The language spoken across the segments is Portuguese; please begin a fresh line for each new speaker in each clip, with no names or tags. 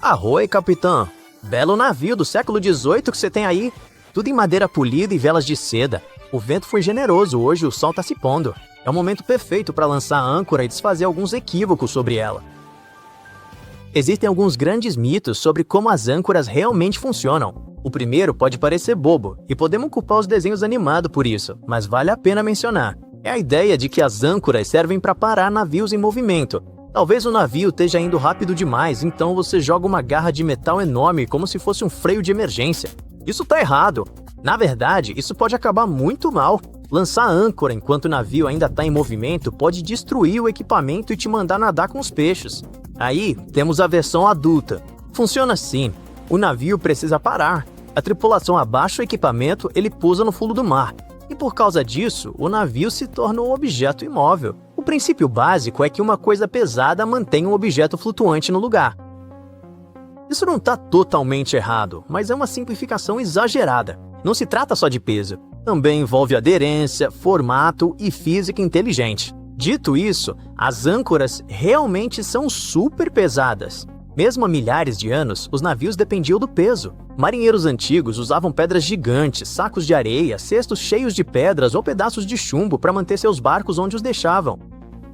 Arroi, capitão! Belo navio do século XVIII que você tem aí. Tudo em madeira polida e velas de seda. O vento foi generoso, hoje o sol tá se pondo. É o momento perfeito para lançar a âncora e desfazer alguns equívocos sobre ela. Existem alguns grandes mitos sobre como as âncoras realmente funcionam. O primeiro pode parecer bobo, e podemos culpar os desenhos animados por isso, mas vale a pena mencionar. É a ideia de que as âncoras servem para parar navios em movimento. Talvez o navio esteja indo rápido demais, então você joga uma garra de metal enorme como se fosse um freio de emergência. Isso tá errado. Na verdade, isso pode acabar muito mal. Lançar a âncora enquanto o navio ainda está em movimento pode destruir o equipamento e te mandar nadar com os peixes. Aí, temos a versão adulta. Funciona assim. O navio precisa parar. A tripulação abaixa o equipamento, ele pousa no fundo do mar. E por causa disso, o navio se torna um objeto imóvel. O princípio básico é que uma coisa pesada mantém um objeto flutuante no lugar. Isso não está totalmente errado, mas é uma simplificação exagerada. Não se trata só de peso. Também envolve aderência, formato e física inteligente. Dito isso, as âncoras realmente são super pesadas. Mesmo há milhares de anos, os navios dependiam do peso. Marinheiros antigos usavam pedras gigantes, sacos de areia, cestos cheios de pedras ou pedaços de chumbo para manter seus barcos onde os deixavam.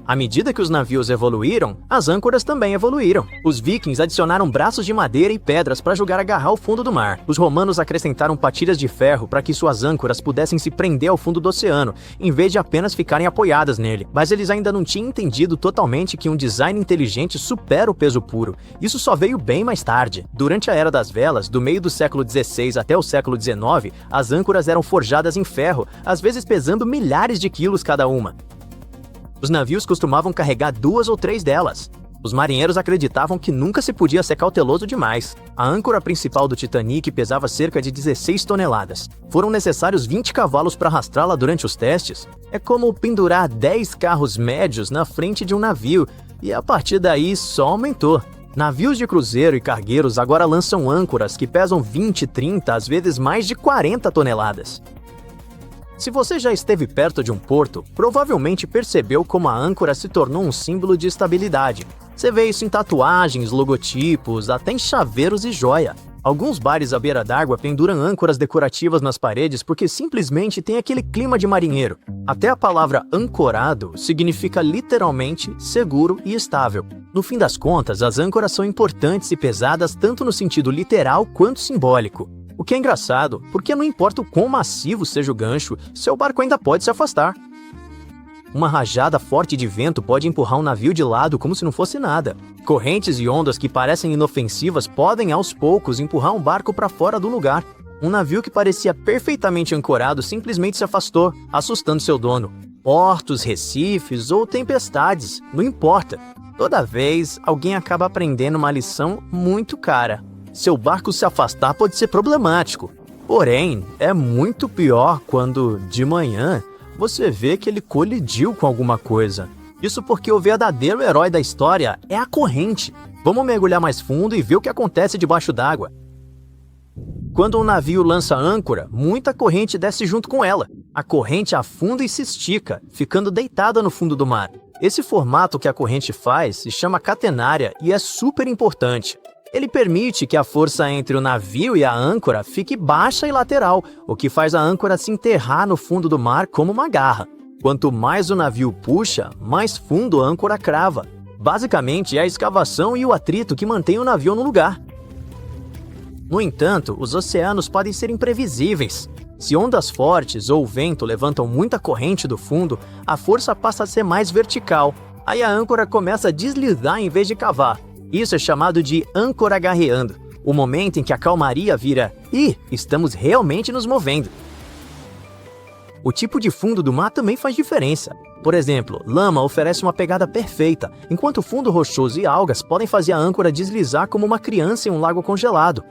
À medida que os navios evoluíram, as âncoras também evoluíram. Os vikings adicionaram braços de madeira e pedras para ajudar a agarrar o fundo do mar. Os romanos acrescentaram patilhas de ferro para que suas âncoras pudessem se prender ao fundo do oceano, em vez de apenas ficarem apoiadas nele. Mas eles ainda não tinham entendido totalmente que um design inteligente supera o peso puro. Isso só veio bem mais tarde. Durante a Era das Velas, do meio do século XVI até o século XIX, as âncoras eram forjadas em ferro, às vezes pesando milhares de quilos cada uma. Os navios costumavam carregar 2 ou 3 delas. Os marinheiros acreditavam que nunca se podia ser cauteloso demais. A âncora principal do Titanic pesava cerca de 16 toneladas. Foram necessários 20 cavalos para arrastá-la durante os testes. É como pendurar 10 carros médios na frente de um navio, e a partir daí só aumentou. Navios de cruzeiro e cargueiros agora lançam âncoras que pesam 20, 30, às vezes mais de 40 toneladas. Se você já esteve perto de um porto, provavelmente percebeu como a âncora se tornou um símbolo de estabilidade. Você vê isso em tatuagens, logotipos, até em chaveiros e joia. Alguns bares à beira d'água penduram âncoras decorativas nas paredes porque simplesmente tem aquele clima de marinheiro. Até a palavra ancorado significa literalmente seguro e estável. No fim das contas, as âncoras são importantes e pesadas tanto no sentido literal quanto simbólico. O que é engraçado, porque não importa o quão massivo seja o gancho, seu barco ainda pode se afastar. Uma rajada forte de vento pode empurrar um navio de lado como se não fosse nada. Correntes e ondas que parecem inofensivas podem, aos poucos, empurrar um barco para fora do lugar. Um navio que parecia perfeitamente ancorado simplesmente se afastou, assustando seu dono. Portos, recifes ou tempestades, não importa. Toda vez, alguém acaba aprendendo uma lição muito cara. Seu barco se afastar pode ser problemático. Porém, é muito pior quando, de manhã, você vê que ele colidiu com alguma coisa. Isso porque o verdadeiro herói da história é a corrente. Vamos mergulhar mais fundo e ver o que acontece debaixo d'água. Quando um navio lança âncora, muita corrente desce junto com ela. A corrente afunda e se estica, ficando deitada no fundo do mar. Esse formato que a corrente faz se chama catenária e é super importante. Ele permite que a força entre o navio e a âncora fique baixa e lateral, o que faz a âncora se enterrar no fundo do mar como uma garra. Quanto mais o navio puxa, mais fundo a âncora crava. Basicamente, é a escavação e o atrito que mantém o navio no lugar. No entanto, os oceanos podem ser imprevisíveis. Se ondas fortes ou vento levantam muita corrente do fundo, a força passa a ser mais vertical. Aí a âncora começa a deslizar em vez de cavar. Isso é chamado de âncora garreando, o momento em que a calmaria vira "Ih, estamos realmente nos movendo". O tipo de fundo do mar também faz diferença. Por exemplo, lama oferece uma pegada perfeita, enquanto fundo rochoso e algas podem fazer a âncora deslizar como uma criança em um lago congelado.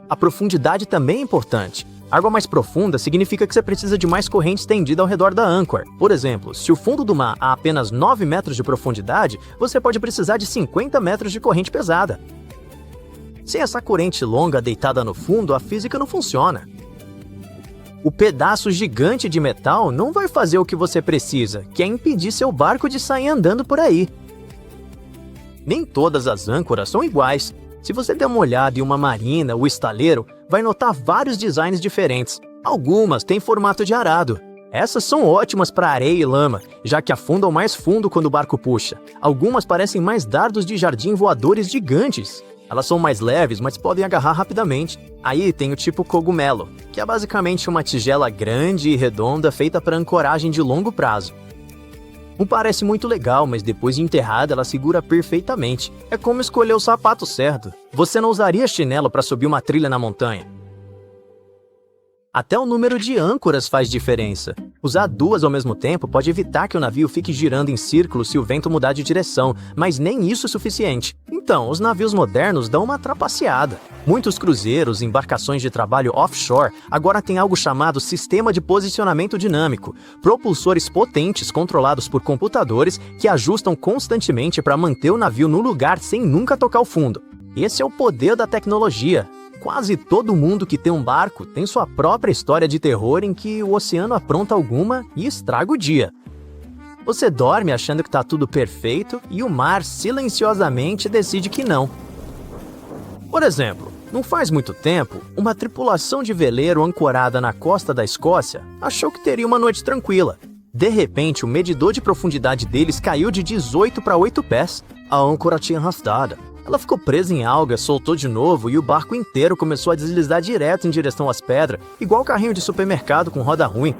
A profundidade também é importante. Água mais profunda significa que você precisa de mais corrente estendida ao redor da âncora. Por exemplo, se o fundo do mar há apenas 9 metros de profundidade, você pode precisar de 50 metros de corrente pesada. Sem essa corrente longa deitada no fundo, a física não funciona. O pedaço gigante de metal não vai fazer o que você precisa, que é impedir seu barco de sair andando por aí. Nem todas as âncoras são iguais. Se você der uma olhada em uma marina ou estaleiro, vai notar vários designs diferentes. Algumas têm formato de arado. Essas são ótimas para areia e lama, já que afundam mais fundo quando o barco puxa. Algumas parecem mais dardos de jardim voadores gigantes. Elas são mais leves, mas podem agarrar rapidamente. Aí tem o tipo cogumelo, que é basicamente uma tigela grande e redonda feita para ancoragem de longo prazo. Não parece muito legal, mas depois de enterrada ela segura perfeitamente. É como escolher o sapato certo. Você não usaria chinelo para subir uma trilha na montanha. Até o número de âncoras faz diferença. Usar duas ao mesmo tempo pode evitar que o navio fique girando em círculo se o vento mudar de direção, mas nem isso é suficiente. Então, os navios modernos dão uma trapaceada. Muitos cruzeiros e embarcações de trabalho offshore agora têm algo chamado sistema de posicionamento dinâmico, propulsores potentes controlados por computadores que ajustam constantemente para manter o navio no lugar sem nunca tocar o fundo. Esse é o poder da tecnologia. Quase todo mundo que tem um barco tem sua própria história de terror em que o oceano apronta alguma e estraga o dia. Você dorme achando que está tudo perfeito e o mar silenciosamente decide que não. Por exemplo, não faz muito tempo, uma tripulação de veleiro ancorada na costa da Escócia achou que teria uma noite tranquila. De repente, o medidor de profundidade deles caiu de 18 para 8 pés. A âncora tinha arrastada. Ela ficou presa em algas, soltou de novo e o barco inteiro começou a deslizar direto em direção às pedras, igual carrinho de supermercado com roda ruim.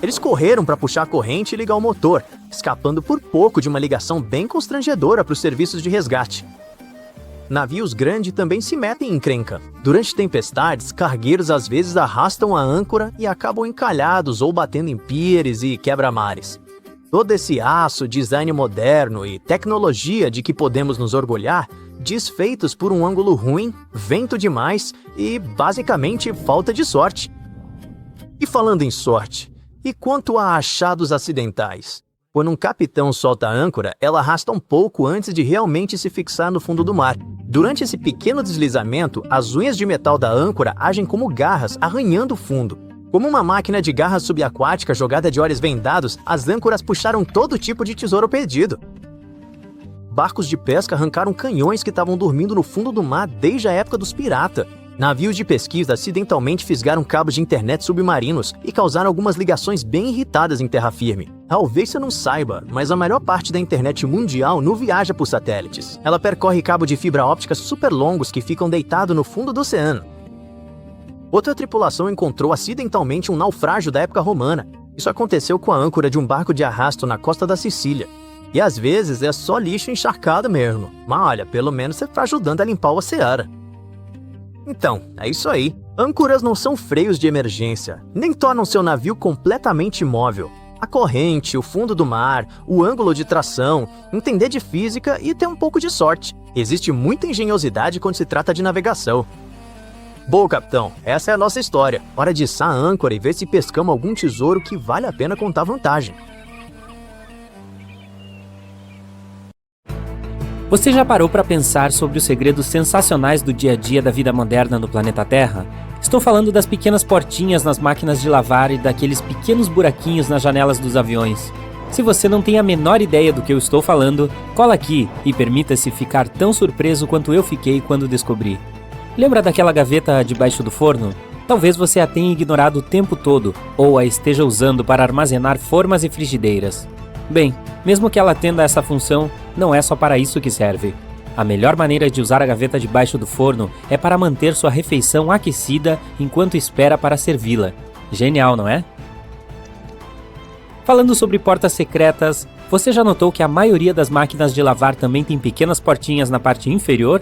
Eles correram para puxar a corrente e ligar o motor, escapando por pouco de uma ligação bem constrangedora para os serviços de resgate. Navios grandes também se metem em encrenca. Durante tempestades, cargueiros às vezes arrastam a âncora e acabam encalhados ou batendo em pires e quebra-mares. Todo esse aço, design moderno e tecnologia de que podemos nos orgulhar, desfeitos por um ângulo ruim, vento demais e, basicamente, falta de sorte. E falando em sorte, e quanto a achados acidentais? Quando um capitão solta a âncora, ela arrasta um pouco antes de realmente se fixar no fundo do mar. Durante esse pequeno deslizamento, as unhas de metal da âncora agem como garras, arranhando o fundo. Como uma máquina de garras subaquática jogada de olhos vendados, as âncoras puxaram todo tipo de tesouro perdido. Barcos de pesca arrancaram canhões que estavam dormindo no fundo do mar desde a época dos piratas. Navios de pesquisa acidentalmente fisgaram cabos de internet submarinos e causaram algumas ligações bem irritadas em terra firme. Talvez você não saiba, mas a maior parte da internet mundial não viaja por satélites. Ela percorre cabos de fibra óptica super longos que ficam deitados no fundo do oceano. Outra tripulação encontrou acidentalmente um naufrágio da época romana. Isso aconteceu com a âncora de um barco de arrasto na costa da Sicília. E às vezes é só lixo encharcado mesmo. Mas olha, pelo menos você está ajudando a limpar o oceano. Então, é isso aí. Âncoras não são freios de emergência, nem tornam seu navio completamente imóvel. A corrente, o fundo do mar, o ângulo de tração, entender de física e ter um pouco de sorte. Existe muita engenhosidade quando se trata de navegação. Bom, capitão, essa é a nossa história. Hora de içar a âncora e ver se pescamos algum tesouro que vale a pena contar vantagem.
Você já parou para pensar sobre os segredos sensacionais do dia a dia da vida moderna no planeta Terra? Estou falando das pequenas portinhas nas máquinas de lavar e daqueles pequenos buraquinhos nas janelas dos aviões. Se você não tem a menor ideia do que eu estou falando, cola aqui e permita-se ficar tão surpreso quanto eu fiquei quando descobri. Lembra daquela gaveta debaixo do forno? Talvez você a tenha ignorado o tempo todo, ou a esteja usando para armazenar formas e frigideiras. Bem, mesmo que ela atenda essa função, não é só para isso que serve. A melhor maneira de usar a gaveta debaixo do forno é para manter sua refeição aquecida enquanto espera para servi-la. Genial, não é? Falando sobre portas secretas, você já notou que a maioria das máquinas de lavar também tem pequenas portinhas na parte inferior?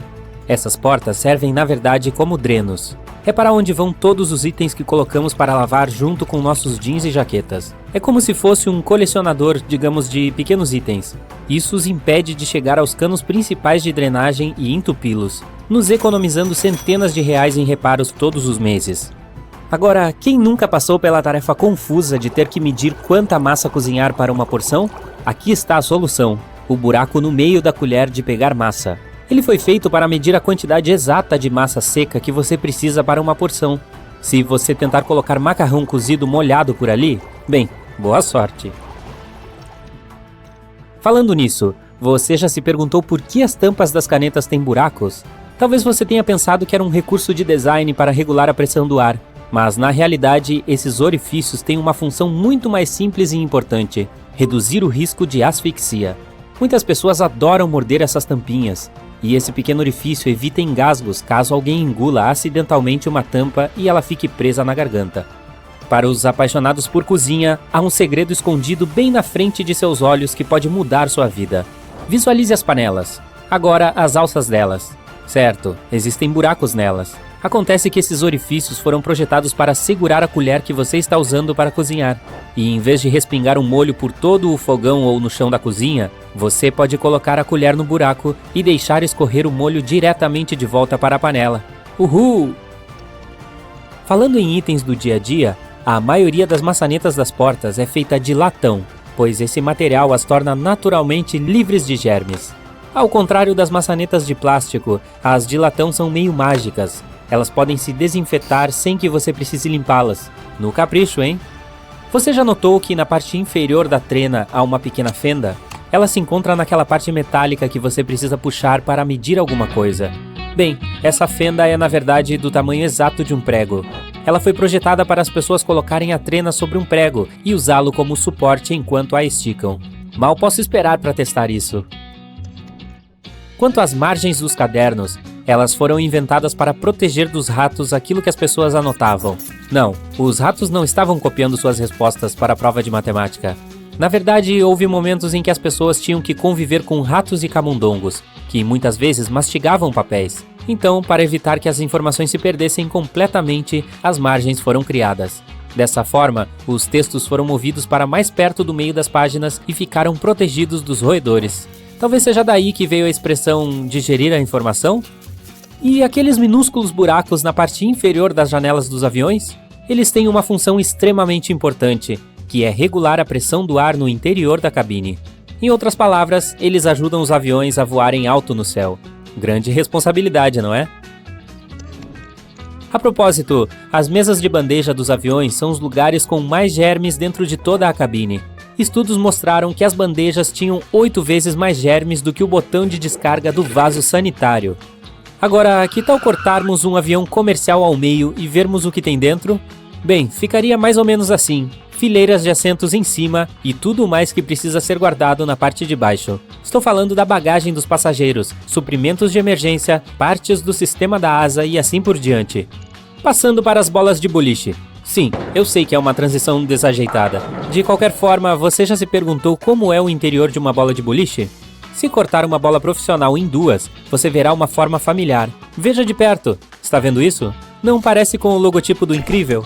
Essas portas servem, na verdade, como drenos. É para onde vão todos os itens que colocamos para lavar junto com nossos jeans e jaquetas. É como se fosse um colecionador, digamos, de pequenos itens. Isso os impede de chegar aos canos principais de drenagem e entupi-los, nos economizando centenas de reais em reparos todos os meses. Agora, quem nunca passou pela tarefa confusa de ter que medir quanta massa cozinhar para uma porção? Aqui está a solução: o buraco no meio da colher de pegar massa. Ele foi feito para medir a quantidade exata de massa seca que você precisa para uma porção. Se você tentar colocar macarrão cozido molhado por ali, bem, boa sorte. Falando nisso, você já se perguntou por que as tampas das canetas têm buracos? Talvez você tenha pensado que era um recurso de design para regular a pressão do ar, mas na realidade esses orifícios têm uma função muito mais simples e importante: reduzir o risco de asfixia. Muitas pessoas adoram morder essas tampinhas, e esse pequeno orifício evita engasgos caso alguém engula acidentalmente uma tampa e ela fique presa na garganta. Para os apaixonados por cozinha, há um segredo escondido bem na frente de seus olhos que pode mudar sua vida. Visualize as panelas. Agora as alças delas. Certo, existem buracos nelas. Acontece que esses orifícios foram projetados para segurar a colher que você está usando para cozinhar. E em vez de respingar um molho por todo o fogão ou no chão da cozinha, você pode colocar a colher no buraco e deixar escorrer o molho diretamente de volta para a panela. Uhul! Falando em itens do dia a dia, a maioria das maçanetas das portas é feita de latão, pois esse material as torna naturalmente livres de germes. Ao contrário das maçanetas de plástico, as de latão são meio mágicas. Elas podem se desinfetar sem que você precise limpá-las. No capricho, hein? Você já notou que na parte inferior da trena há uma pequena fenda? Ela se encontra naquela parte metálica que você precisa puxar para medir alguma coisa. Bem, essa fenda é na verdade do tamanho exato de um prego. Ela foi projetada para as pessoas colocarem a trena sobre um prego e usá-lo como suporte enquanto a esticam. Mal posso esperar para testar isso. Quanto às margens dos cadernos, elas foram inventadas para proteger dos ratos aquilo que as pessoas anotavam. Não, os ratos não estavam copiando suas respostas para a prova de matemática. Na verdade, houve momentos em que as pessoas tinham que conviver com ratos e camundongos, que muitas vezes mastigavam papéis. Então, para evitar que as informações se perdessem completamente, as margens foram criadas. Dessa forma, os textos foram movidos para mais perto do meio das páginas e ficaram protegidos dos roedores. Talvez seja daí que veio a expressão digerir a informação? E aqueles minúsculos buracos na parte inferior das janelas dos aviões? Eles têm uma função extremamente importante, que é regular a pressão do ar no interior da cabine. Em outras palavras, eles ajudam os aviões a voarem alto no céu. Grande responsabilidade, não é? A propósito, as mesas de bandeja dos aviões são os lugares com mais germes dentro de toda a cabine. Estudos mostraram que as bandejas tinham 8 vezes mais germes do que o botão de descarga do vaso sanitário. Agora, que tal cortarmos um avião comercial ao meio e vermos o que tem dentro? Bem, ficaria mais ou menos assim. Fileiras de assentos em cima e tudo mais que precisa ser guardado na parte de baixo. Estou falando da bagagem dos passageiros, suprimentos de emergência, partes do sistema da asa e assim por diante. Passando para as bolas de boliche. Sim, eu sei que é uma transição desajeitada. De qualquer forma, você já se perguntou como é o interior de uma bola de boliche? Se cortar uma bola profissional em duas, você verá uma forma familiar. Veja de perto. Está vendo isso? Não parece com o logotipo do Incrível?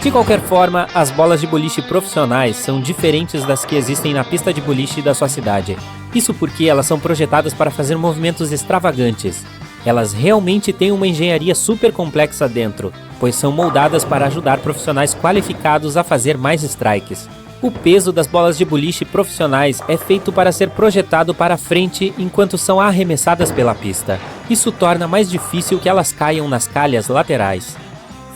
De qualquer forma, as bolas de boliche profissionais são diferentes das que existem na pista de boliche da sua cidade. Isso porque elas são projetadas para fazer movimentos extravagantes. Elas realmente têm uma engenharia super complexa dentro, pois são moldadas para ajudar profissionais qualificados a fazer mais strikes. O peso das bolas de boliche profissionais é feito para ser projetado para frente enquanto são arremessadas pela pista. Isso torna mais difícil que elas caiam nas calhas laterais.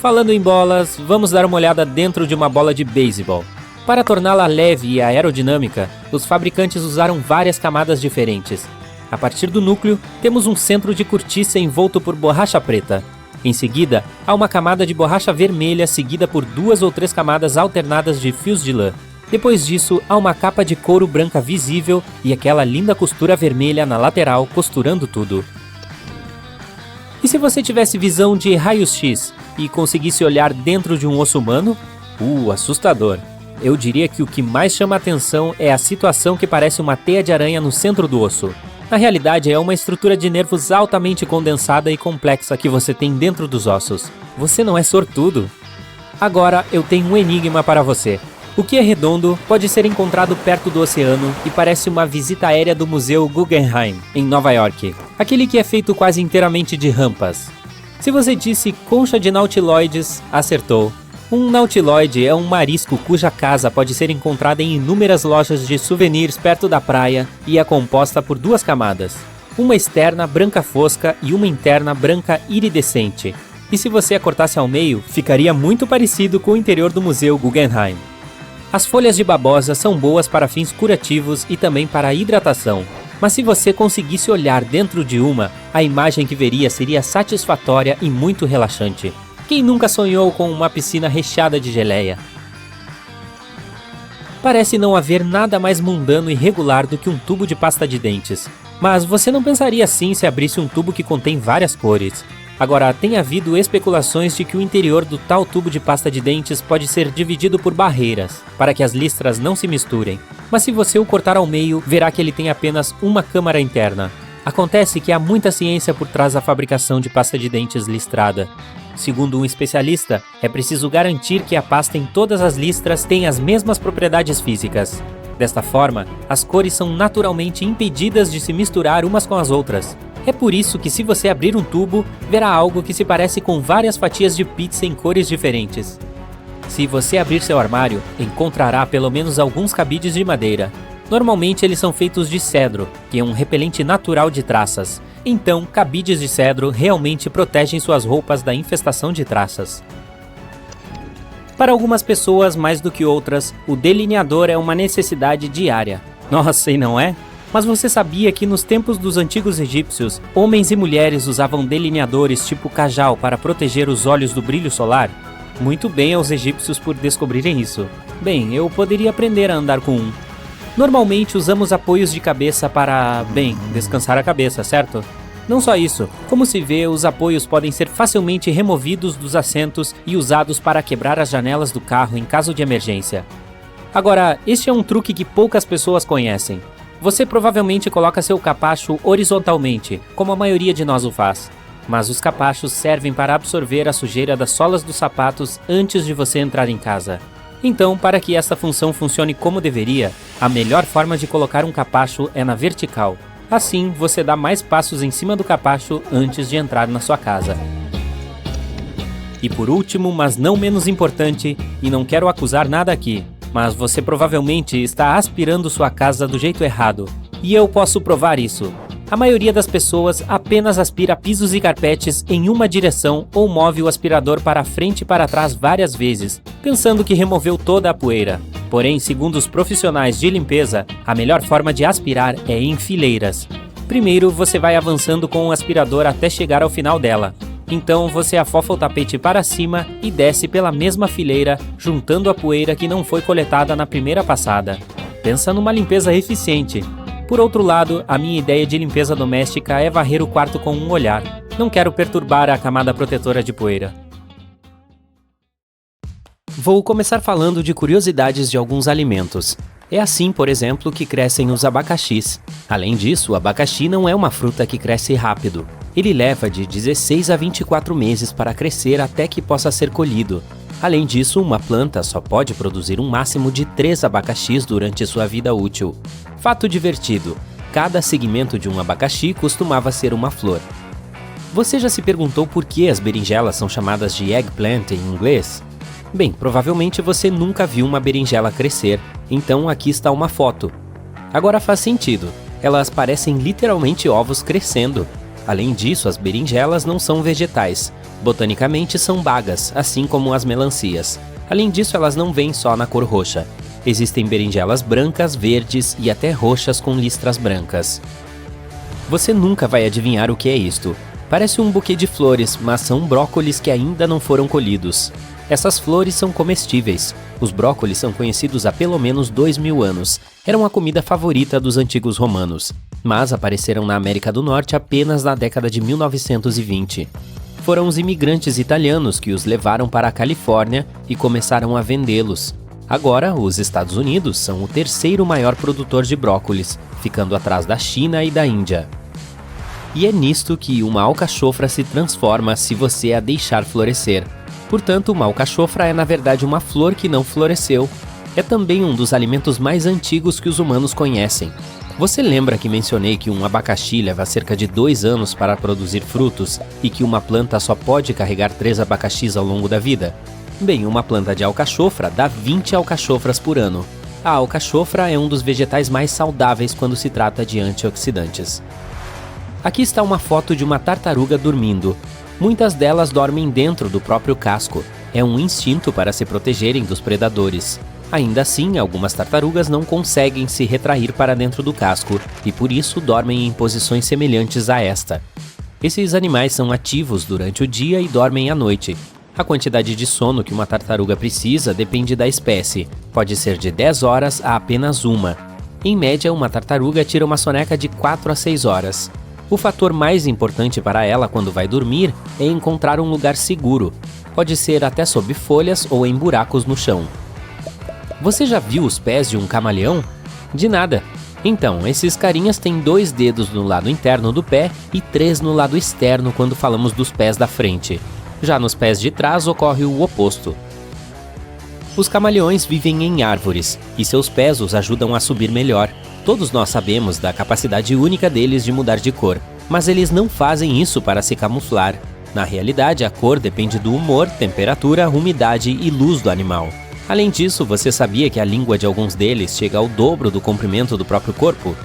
Falando em bolas, vamos dar uma olhada dentro de uma bola de beisebol. Para torná-la leve e aerodinâmica, os fabricantes usaram várias camadas diferentes. A partir do núcleo, temos um centro de cortiça envolto por borracha preta. Em seguida, há uma camada de borracha vermelha seguida por 2 ou 3 camadas alternadas de fios de lã. Depois disso, há uma capa de couro branca visível e aquela linda costura vermelha na lateral costurando tudo. E se você tivesse visão de raios-x e conseguisse olhar dentro de um osso humano? Assustador. Eu diria que o que mais chama a atenção é a situação que parece uma teia de aranha no centro do osso. Na realidade, é uma estrutura de nervos altamente condensada e complexa que você tem dentro dos ossos. Você não é sortudo. Agora, eu tenho um enigma para você. O que é redondo pode ser encontrado perto do oceano e parece uma visita aérea do Museu Guggenheim, em Nova York. Aquele que é feito quase inteiramente de rampas. Se você disse concha de nautiloides, acertou. Um nautiloide é um marisco cuja casa pode ser encontrada em inúmeras lojas de souvenirs perto da praia e é composta por 2 camadas. Uma externa branca fosca e uma interna branca iridescente. E se você a cortasse ao meio, ficaria muito parecido com o interior do Museu Guggenheim. As folhas de babosa são boas para fins curativos e também para hidratação, Mas se você conseguisse olhar dentro de uma, a imagem que veria seria satisfatória e muito relaxante. Quem nunca sonhou com uma piscina recheada de geleia? Parece não haver nada mais mundano e regular do que um tubo de pasta de dentes. Mas você não pensaria assim se abrisse um tubo que contém várias cores. Agora, tem havido especulações de que o interior do tal tubo de pasta de dentes pode ser dividido por barreiras, para que as listras não se misturem. Mas se você o cortar ao meio, verá que ele tem apenas uma câmara interna. Acontece que há muita ciência por trás da fabricação de pasta de dentes listrada. Segundo um especialista, é preciso garantir que a pasta em todas as listras tem as mesmas propriedades físicas. Desta forma, as cores são naturalmente impedidas de se misturar umas com as outras. É por isso que se você abrir um tubo, verá algo que se parece com várias fatias de pizza em cores diferentes. Se você abrir seu armário, encontrará pelo menos alguns cabides de madeira. Normalmente eles são feitos de cedro, que é um repelente natural de traças. Então, cabides de cedro realmente protegem suas roupas da infestação de traças. Para algumas pessoas, mais do que outras, o delineador é uma necessidade diária. Nossa, e não é? Mas você sabia que nos tempos dos antigos egípcios, homens e mulheres usavam delineadores tipo cajal para proteger os olhos do brilho solar? Muito bem aos egípcios por descobrirem isso. Bem, eu poderia aprender a andar com um. Normalmente usamos apoios de cabeça para, descansar a cabeça, certo? Não só isso, como se vê, os apoios podem ser facilmente removidos dos assentos e usados para quebrar as janelas do carro em caso de emergência. Agora, este é um truque que poucas pessoas conhecem. Você provavelmente coloca seu capacho horizontalmente, como a maioria de nós o faz. Mas os capachos servem para absorver a sujeira das solas dos sapatos antes de você entrar em casa. Então, para que essa função funcione como deveria, a melhor forma de colocar um capacho é na vertical. Assim, você dá mais passos em cima do capacho antes de entrar na sua casa. E por último, mas não menos importante, e não quero acusar nada aqui, mas você provavelmente está aspirando sua casa do jeito errado. E eu posso provar isso. A maioria das pessoas apenas aspira pisos e carpetes em uma direção ou move o aspirador para frente e para trás várias vezes, pensando que removeu toda a poeira. Porém, segundo os profissionais de limpeza, a melhor forma de aspirar é em fileiras. Primeiro, você vai avançando com o aspirador até chegar ao final dela. Então, você afofa o tapete para cima e desce pela mesma fileira, juntando a poeira que não foi coletada na primeira passada. Pensa numa limpeza eficiente. Por outro lado, a minha ideia de limpeza doméstica é varrer o quarto com um olhar. Não quero perturbar a camada protetora de poeira. Vou começar falando de curiosidades de alguns alimentos. É assim, por exemplo, que crescem os abacaxis. Além disso, o abacaxi não é uma fruta que cresce rápido. Ele leva de 16 a 24 meses para crescer até que possa ser colhido. Além disso, uma planta só pode produzir um máximo de 3 abacaxis durante sua vida útil. Fato divertido: cada segmento de um abacaxi costumava ser uma flor. Você já se perguntou por que as berinjelas são chamadas de eggplant em inglês? Bem, provavelmente você nunca viu uma berinjela crescer, então aqui está uma foto. Agora faz sentido, elas parecem literalmente ovos crescendo. Além disso, as berinjelas não são vegetais. Botanicamente são bagas, assim como as melancias. Além disso, elas não vêm só na cor roxa. Existem berinjelas brancas, verdes e até roxas com listras brancas. Você nunca vai adivinhar o que é isto. Parece um buquê de flores, mas são brócolis que ainda não foram colhidos. Essas flores são comestíveis. Os brócolis são conhecidos há pelo menos 2000 anos. Eram a comida favorita dos antigos romanos, mas apareceram na América do Norte apenas na década de 1920. Foram os imigrantes italianos que os levaram para a Califórnia e começaram a vendê-los. Agora, os Estados Unidos são o terceiro maior produtor de brócolis, ficando atrás da China e da Índia. E é nisto que uma alcachofra se transforma se você a deixar florescer. Portanto, uma alcachofra é na verdade uma flor que não floresceu. É também um dos alimentos mais antigos que os humanos conhecem. Você lembra que mencionei que um abacaxi leva cerca de 2 anos para produzir frutos e que uma planta só pode carregar 3 abacaxis ao longo da vida? Bem, uma planta de alcachofra dá 20 alcachofras por ano. A alcachofra é um dos vegetais mais saudáveis quando se trata de antioxidantes. Aqui está uma foto de uma tartaruga dormindo. Muitas delas dormem dentro do próprio casco. É um instinto para se protegerem dos predadores. Ainda assim, algumas tartarugas não conseguem se retrair para dentro do casco e por isso dormem em posições semelhantes a esta. Esses animais são ativos durante o dia e dormem à noite. A quantidade de sono que uma tartaruga precisa depende da espécie, pode ser de 10 horas a apenas uma. Em média, uma tartaruga tira uma soneca de 4 a 6 horas. O fator mais importante para ela quando vai dormir é encontrar um lugar seguro. Pode ser até sob folhas ou em buracos no chão. Você já viu os pés de um camaleão? De nada. Então, esses carinhas têm 2 dedos no lado interno do pé e 3 no lado externo quando falamos dos pés da frente. Já nos pés de trás ocorre o oposto. Os camaleões vivem em árvores e seus pés os ajudam a subir melhor. Todos nós sabemos da capacidade única deles de mudar de cor, mas eles não fazem isso para se camuflar. Na realidade, a cor depende do humor, temperatura, umidade e luz do animal. Além disso, você sabia que a língua de alguns deles chega ao dobro do comprimento do próprio corpo?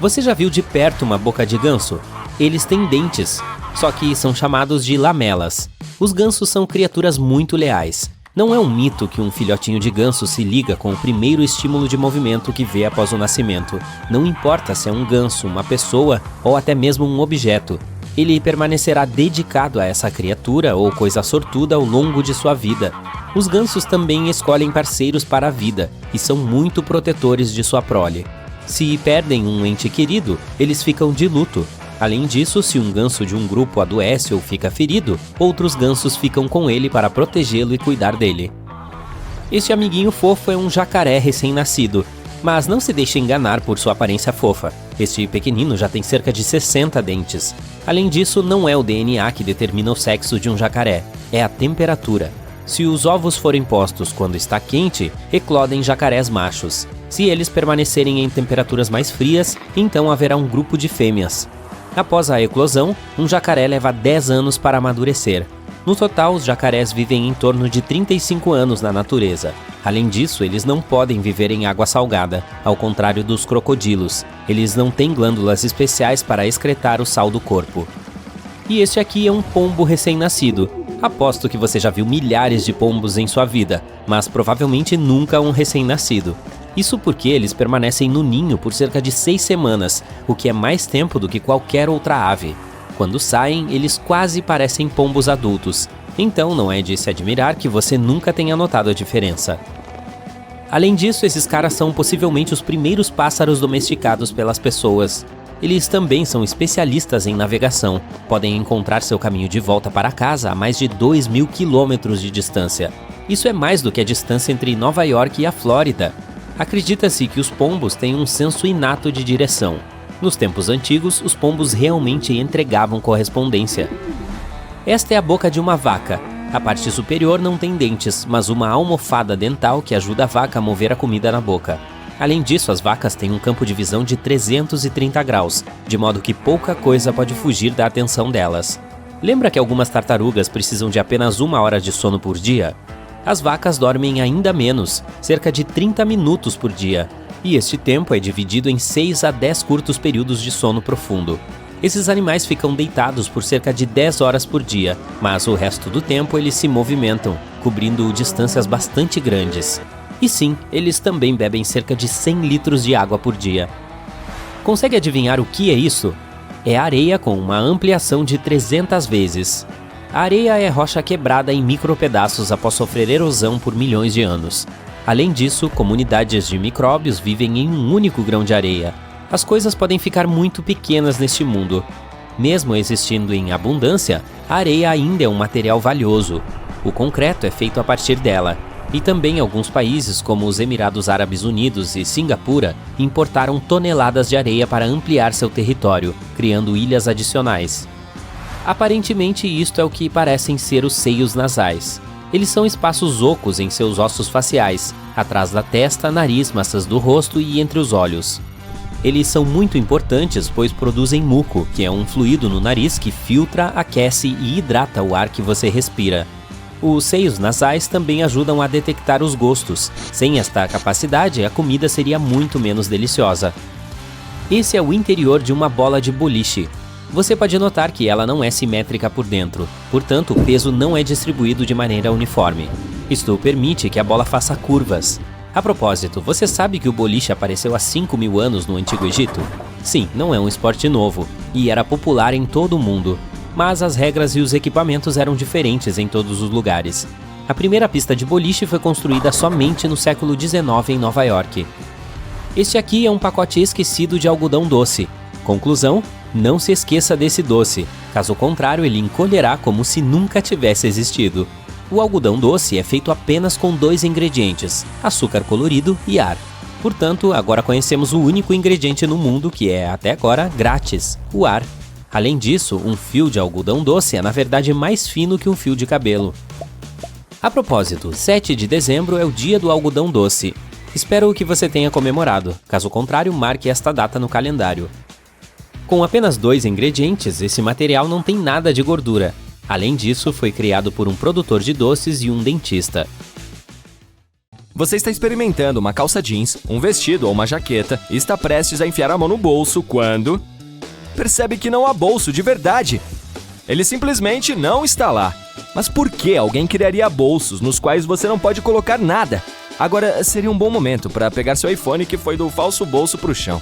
Você já viu de perto uma boca de ganso? Eles têm dentes, só que são chamados de lamelas. Os gansos são criaturas muito leais. Não é um mito que um filhotinho de ganso se liga com o primeiro estímulo de movimento que vê após o nascimento. Não importa se é um ganso, uma pessoa ou até mesmo um objeto. Ele permanecerá dedicado a essa criatura ou coisa sortuda ao longo de sua vida. Os gansos também escolhem parceiros para a vida e são muito protetores de sua prole. Se perdem um ente querido, eles ficam de luto. Além disso, se um ganso de um grupo adoece ou fica ferido, outros gansos ficam com ele para protegê-lo e cuidar dele. Este amiguinho fofo é um jacaré recém-nascido, mas não se deixe enganar por sua aparência fofa. Este pequenino já tem cerca de 60 dentes. Além disso, não é o DNA que determina o sexo de um jacaré, é a temperatura. Se os ovos forem postos quando está quente, eclodem jacarés machos. Se eles permanecerem em temperaturas mais frias, então haverá um grupo de fêmeas. Após a eclosão, um jacaré leva 10 anos para amadurecer. No total, os jacarés vivem em torno de 35 anos na natureza. Além disso, eles não podem viver em água salgada, ao contrário dos crocodilos. Eles não têm glândulas especiais para excretar o sal do corpo. E este aqui é um pombo recém-nascido. Aposto que você já viu milhares de pombos em sua vida, mas provavelmente nunca um recém-nascido. Isso porque eles permanecem no ninho por cerca de 6 semanas, o que é mais tempo do que qualquer outra ave. Quando saem, eles quase parecem pombos adultos, então não é de se admirar que você nunca tenha notado a diferença. Além disso, esses caras são possivelmente os primeiros pássaros domesticados pelas pessoas. Eles também são especialistas em navegação, podem encontrar seu caminho de volta para casa a mais de 2.000 quilômetros de distância. Isso é mais do que a distância entre Nova York e a Flórida. Acredita-se que os pombos têm um senso inato de direção. Nos tempos antigos, os pombos realmente entregavam correspondência. Esta é a boca de uma vaca. A parte superior não tem dentes, mas uma almofada dental que ajuda a vaca a mover a comida na boca. Além disso, as vacas têm um campo de visão de 330 graus, de modo que pouca coisa pode fugir da atenção delas. Lembra que algumas tartarugas precisam de apenas 1 hora de sono por dia? As vacas dormem ainda menos, cerca de 30 minutos por dia, e este tempo é dividido em 6 a 10 curtos períodos de sono profundo. Esses animais ficam deitados por cerca de 10 horas por dia, mas o resto do tempo eles se movimentam, cobrindo distâncias bastante grandes. E sim, eles também bebem cerca de 100 litros de água por dia. Consegue adivinhar o que é isso? É areia com uma ampliação de 300 vezes. A areia é rocha quebrada em micropedaços após sofrer erosão por milhões de anos. Além disso, comunidades de micróbios vivem em um único grão de areia. As coisas podem ficar muito pequenas neste mundo. Mesmo existindo em abundância, a areia ainda é um material valioso. O concreto é feito a partir dela. E também alguns países, como os Emirados Árabes Unidos e Singapura, importaram toneladas de areia para ampliar seu território, criando ilhas adicionais. Aparentemente, isto é o que parecem ser os seios nasais. Eles são espaços ocos em seus ossos faciais, atrás da testa, nariz, maçãs do rosto e entre os olhos. Eles são muito importantes pois produzem muco, que é um fluido no nariz que filtra, aquece e hidrata o ar que você respira. Os seios nasais também ajudam a detectar os gostos. Sem esta capacidade, a comida seria muito menos deliciosa. Esse é o interior de uma bola de boliche. Você pode notar que ela não é simétrica por dentro, portanto o peso não é distribuído de maneira uniforme. Isto permite que a bola faça curvas. A propósito, você sabe que o boliche apareceu há 5.000 anos no Antigo Egito? Sim, não é um esporte novo, e era popular em todo o mundo. Mas as regras e os equipamentos eram diferentes em todos os lugares. A primeira pista de boliche foi construída somente no século XIX em Nova York. Este aqui é um pacote esquecido de algodão doce. Conclusão: não se esqueça desse doce, caso contrário ele encolherá como se nunca tivesse existido. O algodão doce é feito apenas com 2 ingredientes, açúcar colorido e ar. Portanto, agora conhecemos o único ingrediente no mundo que é, até agora, grátis, o ar. Além disso, um fio de algodão doce é na verdade mais fino que um fio de cabelo. A propósito, 7 de dezembro é o dia do algodão doce. Espero que você tenha comemorado, caso contrário, marque esta data no calendário. Com apenas 2 ingredientes, esse material não tem nada de gordura. Além disso, foi criado por um produtor de doces e um dentista.
Você está experimentando uma calça jeans, um vestido ou uma jaqueta e está prestes a enfiar a mão no bolso quando percebe que não há bolso de verdade. Ele simplesmente não está lá. Mas por que alguém criaria bolsos nos quais você não pode colocar nada? Agora seria um bom momento para pegar seu iPhone que foi do falso bolso para o chão.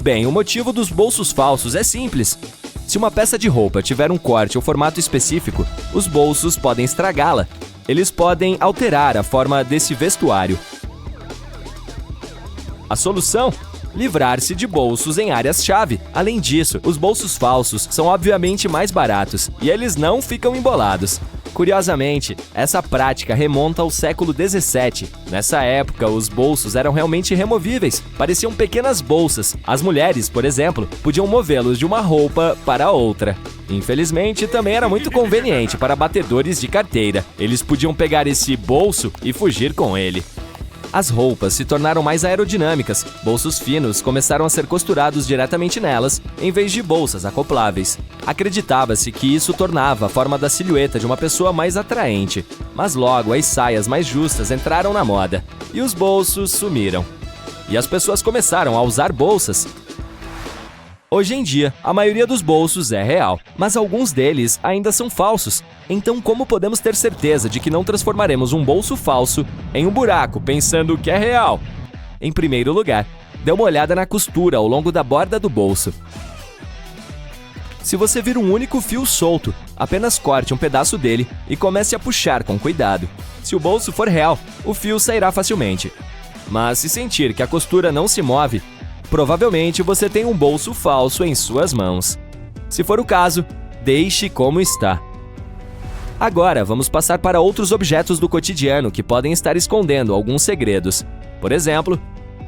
Bem, o motivo dos bolsos falsos é simples. Se uma peça de roupa tiver um corte ou formato específico, os bolsos podem estragá-la. Eles podem alterar a forma desse vestuário. A solução? Livrar-se de bolsos em áreas-chave. Além disso, os bolsos falsos são obviamente mais baratos e eles não ficam embolados. Curiosamente, essa prática remonta ao século XVII. Nessa época, os bolsos eram realmente removíveis, pareciam pequenas bolsas. As mulheres, por exemplo, podiam movê-los de uma roupa para outra. Infelizmente, também era muito conveniente para batedores de carteira. Eles podiam pegar esse bolso e fugir com ele. As roupas se tornaram mais aerodinâmicas, bolsos finos começaram a ser costurados diretamente nelas, em vez de bolsas acopláveis. Acreditava-se que isso tornava a forma da silhueta de uma pessoa mais atraente, mas logo as saias mais justas entraram na moda, e os bolsos sumiram. E as pessoas começaram a usar bolsas. Hoje em dia, a maioria dos bolsos é real, mas alguns deles ainda são falsos. Então, como podemos ter certeza de que não transformaremos um bolso falso em um buraco pensando que é real? Em primeiro lugar, dê uma olhada na costura ao longo da borda do bolso. Se você vir um único fio solto, apenas corte um pedaço dele e comece a puxar com cuidado. Se o bolso for real, o fio sairá facilmente. Mas se sentir que a costura não se move, provavelmente você tem um bolso falso em suas mãos. Se for o caso, deixe como está. Agora, vamos passar para outros objetos do cotidiano que podem estar escondendo alguns segredos. Por exemplo,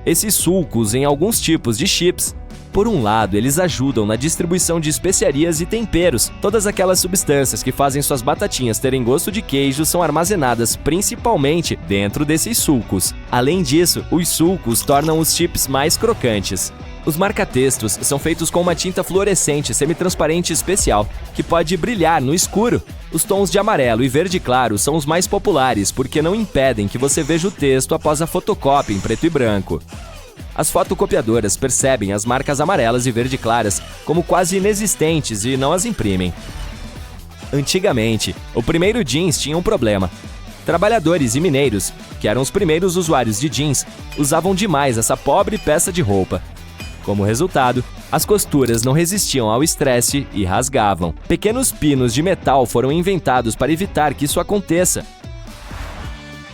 esses sulcos em alguns tipos de chips. Por um lado, eles ajudam na distribuição de especiarias e temperos. Todas aquelas substâncias que fazem suas batatinhas terem gosto de queijo são armazenadas principalmente dentro desses sulcos. Além disso, os sulcos tornam os chips mais crocantes. Os marca-textos são feitos com uma tinta fluorescente semitransparente especial, que pode brilhar no escuro. Os tons de amarelo e verde claro são os mais populares porque não impedem que você veja o texto após a fotocópia em preto e branco. As fotocopiadoras percebem as marcas amarelas e verde claras como quase inexistentes e não as imprimem. Antigamente, o primeiro jeans tinha um problema. Trabalhadores e mineiros, que eram os primeiros usuários de jeans, usavam demais essa pobre peça de roupa. Como resultado, as costuras não resistiam ao estresse e rasgavam. Pequenos pinos de metal foram inventados para evitar que isso aconteça.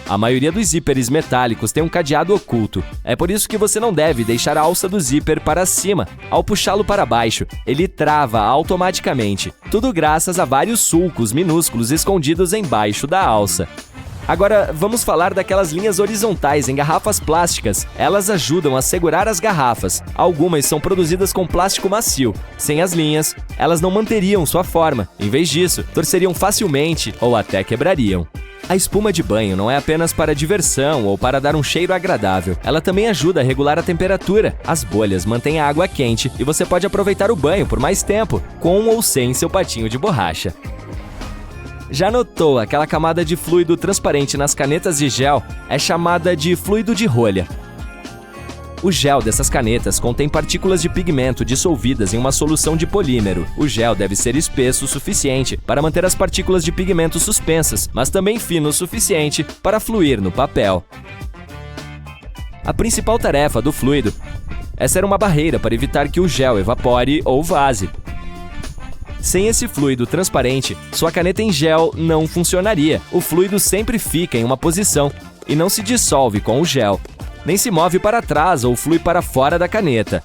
A maioria dos zíperes metálicos tem um cadeado oculto. É por isso que você não deve deixar a alça do zíper para cima. Ao puxá-lo para baixo, ele trava automaticamente. Tudo graças a vários sulcos minúsculos escondidos embaixo da alça. Agora, vamos falar daquelas linhas horizontais em garrafas plásticas. Elas ajudam a segurar as garrafas. Algumas são produzidas com plástico macio. Sem as linhas, elas não manteriam sua forma. Em vez disso, torceriam facilmente ou até quebrariam. A espuma de banho não é apenas para diversão ou para dar um cheiro agradável. Ela também ajuda a regular a temperatura. As bolhas mantêm a água quente e você pode aproveitar o banho por mais tempo, com ou sem seu patinho de borracha. Já notou aquela camada de fluido transparente nas canetas de gel? É chamada de fluido de rolha. O gel dessas canetas contém partículas de pigmento dissolvidas em uma solução de polímero. O gel deve ser espesso o suficiente para manter as partículas de pigmento suspensas, mas também fino o suficiente para fluir no papel. A principal tarefa do fluido é ser uma barreira para evitar que o gel evapore ou vaze. Sem esse fluido transparente, sua caneta em gel não funcionaria. O fluido sempre fica em uma posição e não se dissolve com o gel, nem se move para trás ou flui para fora da caneta.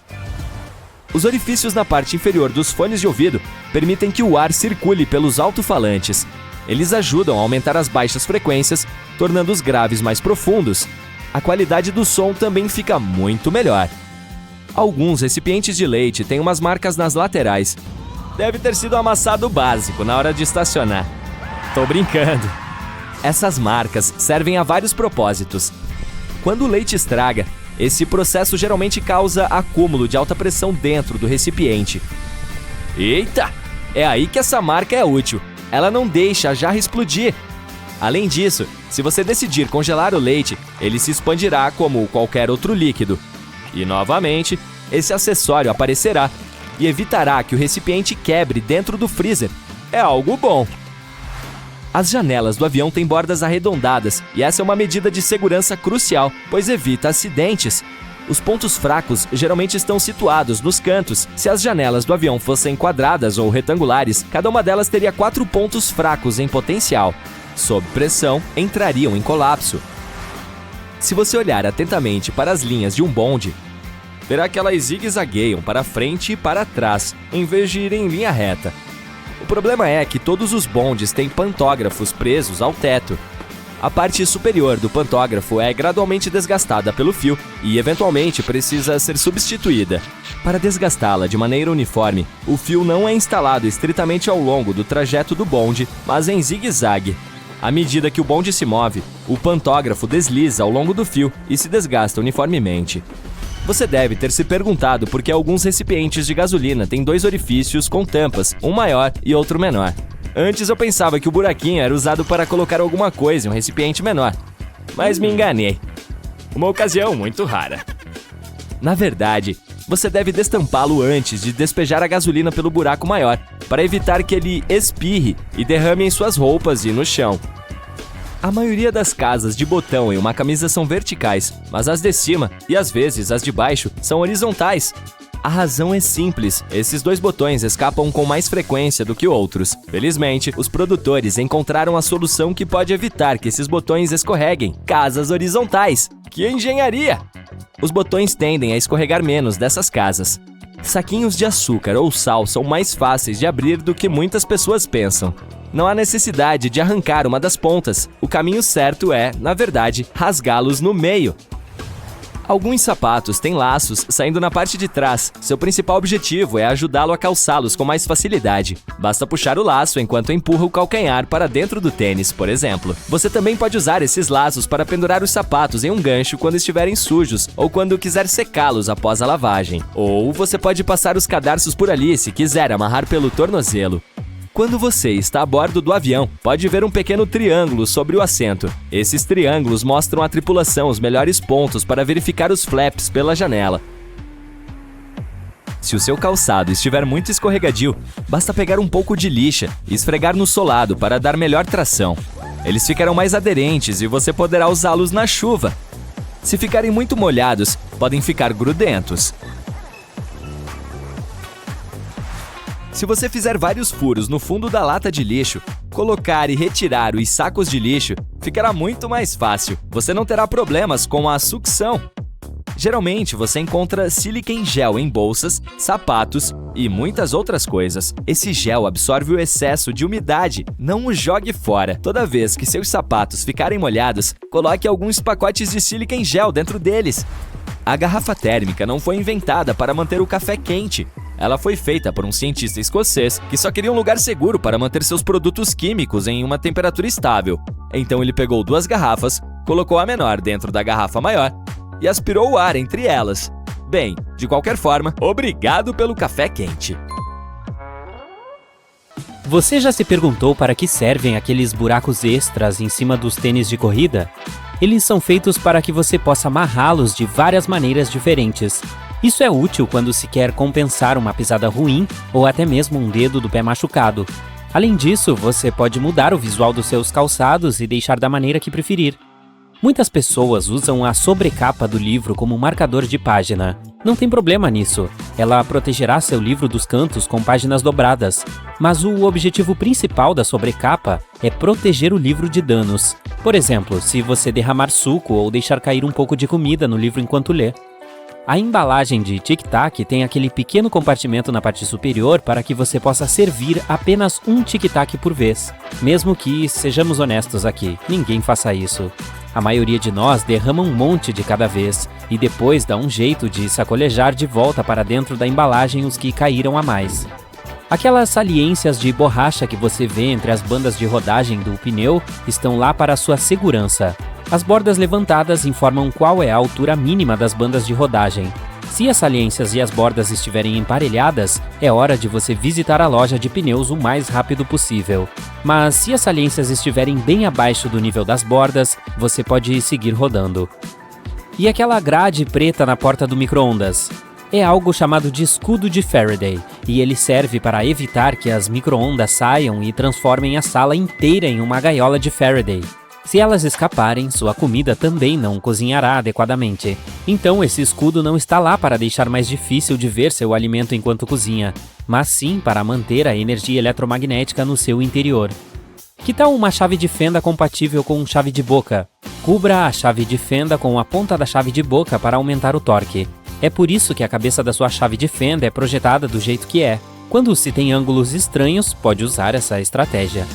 Os orifícios na parte inferior dos fones de ouvido permitem que o ar circule pelos alto-falantes. Eles ajudam a aumentar as baixas frequências, tornando os graves mais profundos. A qualidade do som também fica muito melhor. Alguns recipientes de leite têm umas marcas nas laterais. Deve ter sido amassado básico na hora de estacionar. Tô brincando. Essas marcas servem a vários propósitos. Quando o leite estraga, esse processo geralmente causa acúmulo de alta pressão dentro do recipiente. Eita! É aí que essa marca é útil. Ela não deixa a jarra explodir. Além disso, se você decidir congelar o leite, ele se expandirá como qualquer outro líquido. E, novamente, esse acessório aparecerá e evitará que o recipiente quebre dentro do freezer. É algo bom. As janelas do avião têm bordas arredondadas e essa é uma medida de segurança crucial, pois evita acidentes. Os pontos fracos geralmente estão situados nos cantos. Se as janelas do avião fossem quadradas ou retangulares, cada uma delas teria 4 pontos fracos em potencial. Sob pressão, entrariam em colapso. Se você olhar atentamente para as linhas de um bonde, verá que elas zigue-zagueiam para frente e para trás, em vez de ir em linha reta. O problema é que todos os bondes têm pantógrafos presos ao teto. A parte superior do pantógrafo é gradualmente desgastada pelo fio e, eventualmente, precisa ser substituída. Para desgastá-la de maneira uniforme, o fio não é instalado estritamente ao longo do trajeto do bonde, mas em zigue-zague. À medida que o bonde se move, o pantógrafo desliza ao longo do fio e se desgasta uniformemente. Você deve ter se perguntado por que alguns recipientes de gasolina têm 2 orifícios com tampas, um maior e outro menor. Antes eu pensava que o buraquinho era usado para colocar alguma coisa em um recipiente menor, mas me enganei. Uma ocasião muito rara. Na verdade, você deve destampá-lo antes de despejar a gasolina pelo buraco maior, para evitar que ele espirre e derrame em suas roupas e no chão. A maioria das casas de botão em uma camisa são verticais, mas as de cima e às vezes as de baixo são horizontais. A razão é simples, esses 2 botões escapam com mais frequência do que outros. Felizmente, os produtores encontraram a solução que pode evitar que esses botões escorreguem. Casas horizontais! Que engenharia! Os botões tendem a escorregar menos dessas casas. Saquinhos de açúcar ou sal são mais fáceis de abrir do que muitas pessoas pensam. Não há necessidade de arrancar uma das pontas. O caminho certo é, na verdade, rasgá-los no meio. Alguns sapatos têm laços saindo na parte de trás. Seu principal objetivo é ajudá-lo a calçá-los com mais facilidade. Basta puxar o laço enquanto empurra o calcanhar para dentro do tênis, por exemplo. Você também pode usar esses laços para pendurar os sapatos em um gancho quando estiverem sujos ou quando quiser secá-los após a lavagem. Ou você pode passar os cadarços por ali se quiser amarrar pelo tornozelo. Quando você está a bordo do avião, pode ver um pequeno triângulo sobre o assento. Esses triângulos mostram à tripulação os melhores pontos para verificar os flaps pela janela. Se o seu calçado estiver muito escorregadio, basta pegar um pouco de lixa e esfregar no solado para dar melhor tração. Eles ficarão mais aderentes e você poderá usá-los na chuva. Se ficarem muito molhados, podem ficar grudentos. Se você fizer vários furos no fundo da lata de lixo, colocar e retirar os sacos de lixo, ficará muito mais fácil. Você não terá problemas com a sucção. Geralmente, você encontra sílica em gel em bolsas, sapatos e muitas outras coisas. Esse gel absorve o excesso de umidade, não o jogue fora. Toda vez que seus sapatos ficarem molhados, coloque alguns pacotes de sílica em gel dentro deles. A garrafa térmica não foi inventada para manter o café quente. Ela foi feita por um cientista escocês que só queria um lugar seguro para manter seus produtos químicos em uma temperatura estável. Então ele pegou 2 garrafas, colocou a menor dentro da garrafa maior e aspirou o ar entre elas. Bem, de qualquer forma, obrigado pelo café quente.
Você já se perguntou para que servem aqueles buracos extras em cima dos tênis de corrida? Eles são feitos para que você possa amarrá-los de várias maneiras diferentes. Isso é útil quando se quer compensar uma pisada ruim ou até mesmo um dedo do pé machucado. Além disso, você pode mudar o visual dos seus calçados e deixar da maneira que preferir. Muitas pessoas usam a sobrecapa do livro como marcador de página. Não tem problema nisso. Ela protegerá seu livro dos cantos com páginas dobradas. Mas o objetivo principal da sobrecapa é proteger o livro de danos. Por exemplo, se você derramar suco ou deixar cair um pouco de comida no livro enquanto lê. A embalagem de Tic Tac tem aquele pequeno compartimento na parte superior para que você possa servir apenas um Tic Tac por vez. Mesmo que, sejamos honestos aqui, ninguém faça isso. A maioria de nós derrama um monte de cada vez e depois dá um jeito de sacolejar de volta para dentro da embalagem os que caíram a mais. Aquelas saliências de borracha que você vê entre as bandas de rodagem do pneu estão lá para sua segurança. As bordas levantadas informam qual é a altura mínima das bandas de rodagem. Se as saliências e as bordas estiverem emparelhadas, é hora de você visitar a loja de pneus o mais rápido possível. Mas se as saliências estiverem bem abaixo do nível das bordas, você pode seguir rodando. E aquela grade preta na porta do micro-ondas? É algo chamado de escudo de Faraday, e ele serve para evitar que as micro-ondas saiam e transformem a sala inteira em uma gaiola de Faraday. Se elas escaparem, sua comida também não cozinhará adequadamente. Então esse escudo não está lá para deixar mais difícil de ver seu alimento enquanto cozinha, mas sim para manter a energia eletromagnética no seu interior. Que tal uma chave de fenda compatível com chave de boca? Cubra a chave de fenda com a ponta da chave de boca para aumentar o torque. É por isso que a cabeça da sua chave de fenda é projetada do jeito que é. Quando se tem ângulos estranhos, pode usar essa estratégia.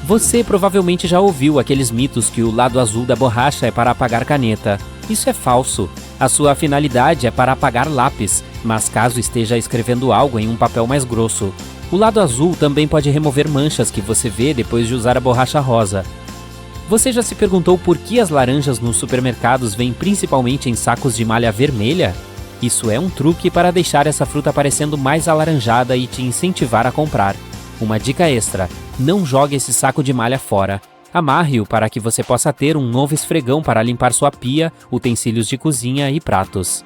Você provavelmente já ouviu aqueles mitos que o lado azul da borracha é para apagar caneta. Isso é falso. A sua finalidade é para apagar lápis, mas caso esteja escrevendo algo em um papel mais grosso. O lado azul também pode remover manchas que você vê depois de usar a borracha rosa. Você já se perguntou por que as laranjas nos supermercados vêm principalmente em sacos de malha vermelha? Isso é um truque para deixar essa fruta parecendo mais alaranjada e te incentivar a comprar. Uma dica extra: não jogue esse saco de malha fora. Amarre-o para que você possa ter um novo esfregão para limpar sua pia, utensílios de cozinha e pratos.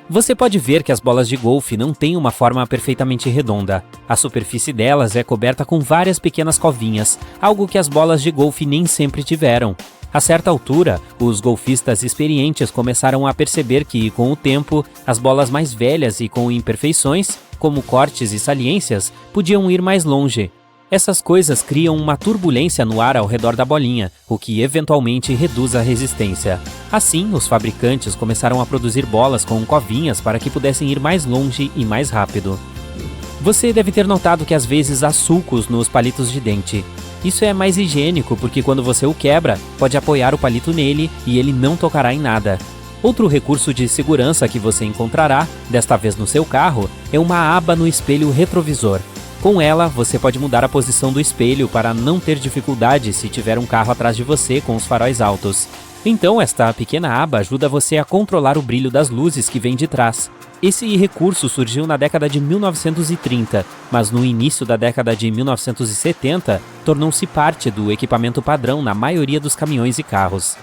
Você pode ver que as bolas de golfe não têm uma forma perfeitamente redonda. A superfície delas é coberta com várias pequenas covinhas, algo que as bolas de golfe nem sempre tiveram. A certa altura, os golfistas experientes começaram a perceber que, com o tempo, as bolas mais velhas e com imperfeições, como cortes e saliências, podiam ir mais longe. Essas coisas criam uma turbulência no ar ao redor da bolinha, o que eventualmente reduz a resistência. Assim, os fabricantes começaram a produzir bolas com covinhas para que pudessem ir mais longe e mais rápido. Você deve ter notado que às vezes há sulcos nos palitos de dente. Isso é mais higiênico porque quando você o quebra, pode apoiar o palito nele e ele não tocará em nada. Outro recurso de segurança que você encontrará, desta vez no seu carro, é uma aba no espelho retrovisor. Com ela, você pode mudar a posição do espelho para não ter dificuldade se tiver um carro atrás de você com os faróis altos. Então, esta pequena aba ajuda você a controlar o brilho das luzes que vêm de trás. Esse recurso surgiu na década de 1930, mas no início da década de 1970, tornou-se parte do equipamento padrão na maioria dos caminhões e carros.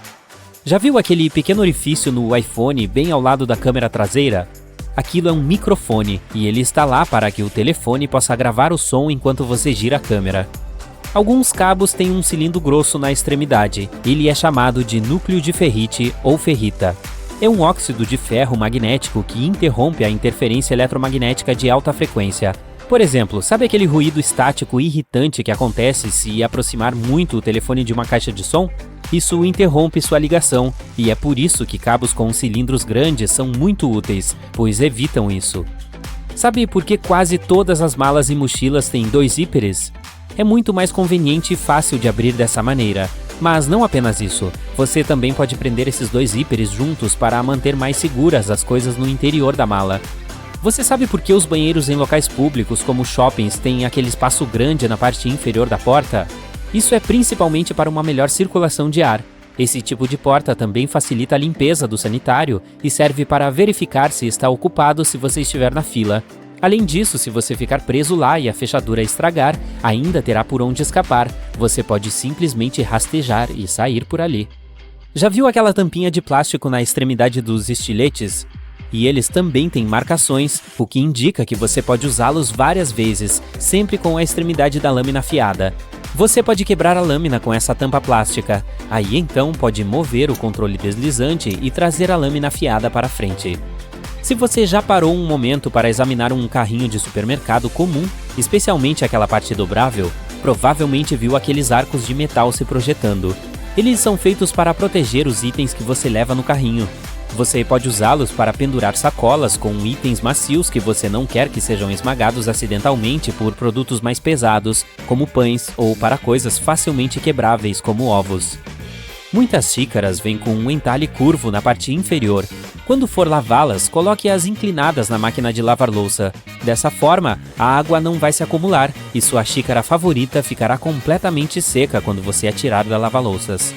Já viu aquele pequeno orifício no iPhone bem ao lado da câmera traseira? Aquilo é um microfone e ele está lá para que o telefone possa gravar o som enquanto você gira a câmera. Alguns cabos têm um cilindro grosso na extremidade. Ele é chamado de núcleo de ferrite ou ferrita. É um óxido de ferro magnético que interrompe a interferência eletromagnética de alta frequência. Por exemplo, sabe aquele ruído estático irritante que acontece se aproximar muito o telefone de uma caixa de som? Isso interrompe sua ligação, e é por isso que cabos com cilindros grandes são muito úteis, pois evitam isso. Sabe por que quase todas as malas e mochilas têm 2 zíperes? É muito mais conveniente e fácil de abrir dessa maneira. Mas não apenas isso, você também pode prender esses 2 zíperes juntos para manter mais seguras as coisas no interior da mala. Você sabe por que os banheiros em locais públicos como shoppings têm aquele espaço grande na parte inferior da porta? Isso é principalmente para uma melhor circulação de ar. Esse tipo de porta também facilita a limpeza do sanitário e serve para verificar se está ocupado se você estiver na fila. Além disso, se você ficar preso lá e a fechadura estragar, ainda terá por onde escapar. Você pode simplesmente rastejar e sair por ali. Já viu aquela tampinha de plástico na extremidade dos estiletes? E eles também têm marcações, o que indica que você pode usá-los várias vezes, sempre com a extremidade da lâmina afiada. Você pode quebrar a lâmina com essa tampa plástica, aí então pode mover o controle deslizante e trazer a lâmina afiada para frente. Se você já parou um momento para examinar um carrinho de supermercado comum, especialmente aquela parte dobrável, provavelmente viu aqueles arcos de metal se projetando. Eles são feitos para proteger os itens que você leva no carrinho. Você pode usá-los para pendurar sacolas com itens macios que você não quer que sejam esmagados acidentalmente por produtos mais pesados, como pães, ou para coisas facilmente quebráveis, como ovos. Muitas xícaras vêm com um entalhe curvo na parte inferior. Quando for lavá-las, coloque-as inclinadas na máquina de lavar louça. Dessa forma, a água não vai se acumular e sua xícara favorita ficará completamente seca quando você a tirar da lava-louças.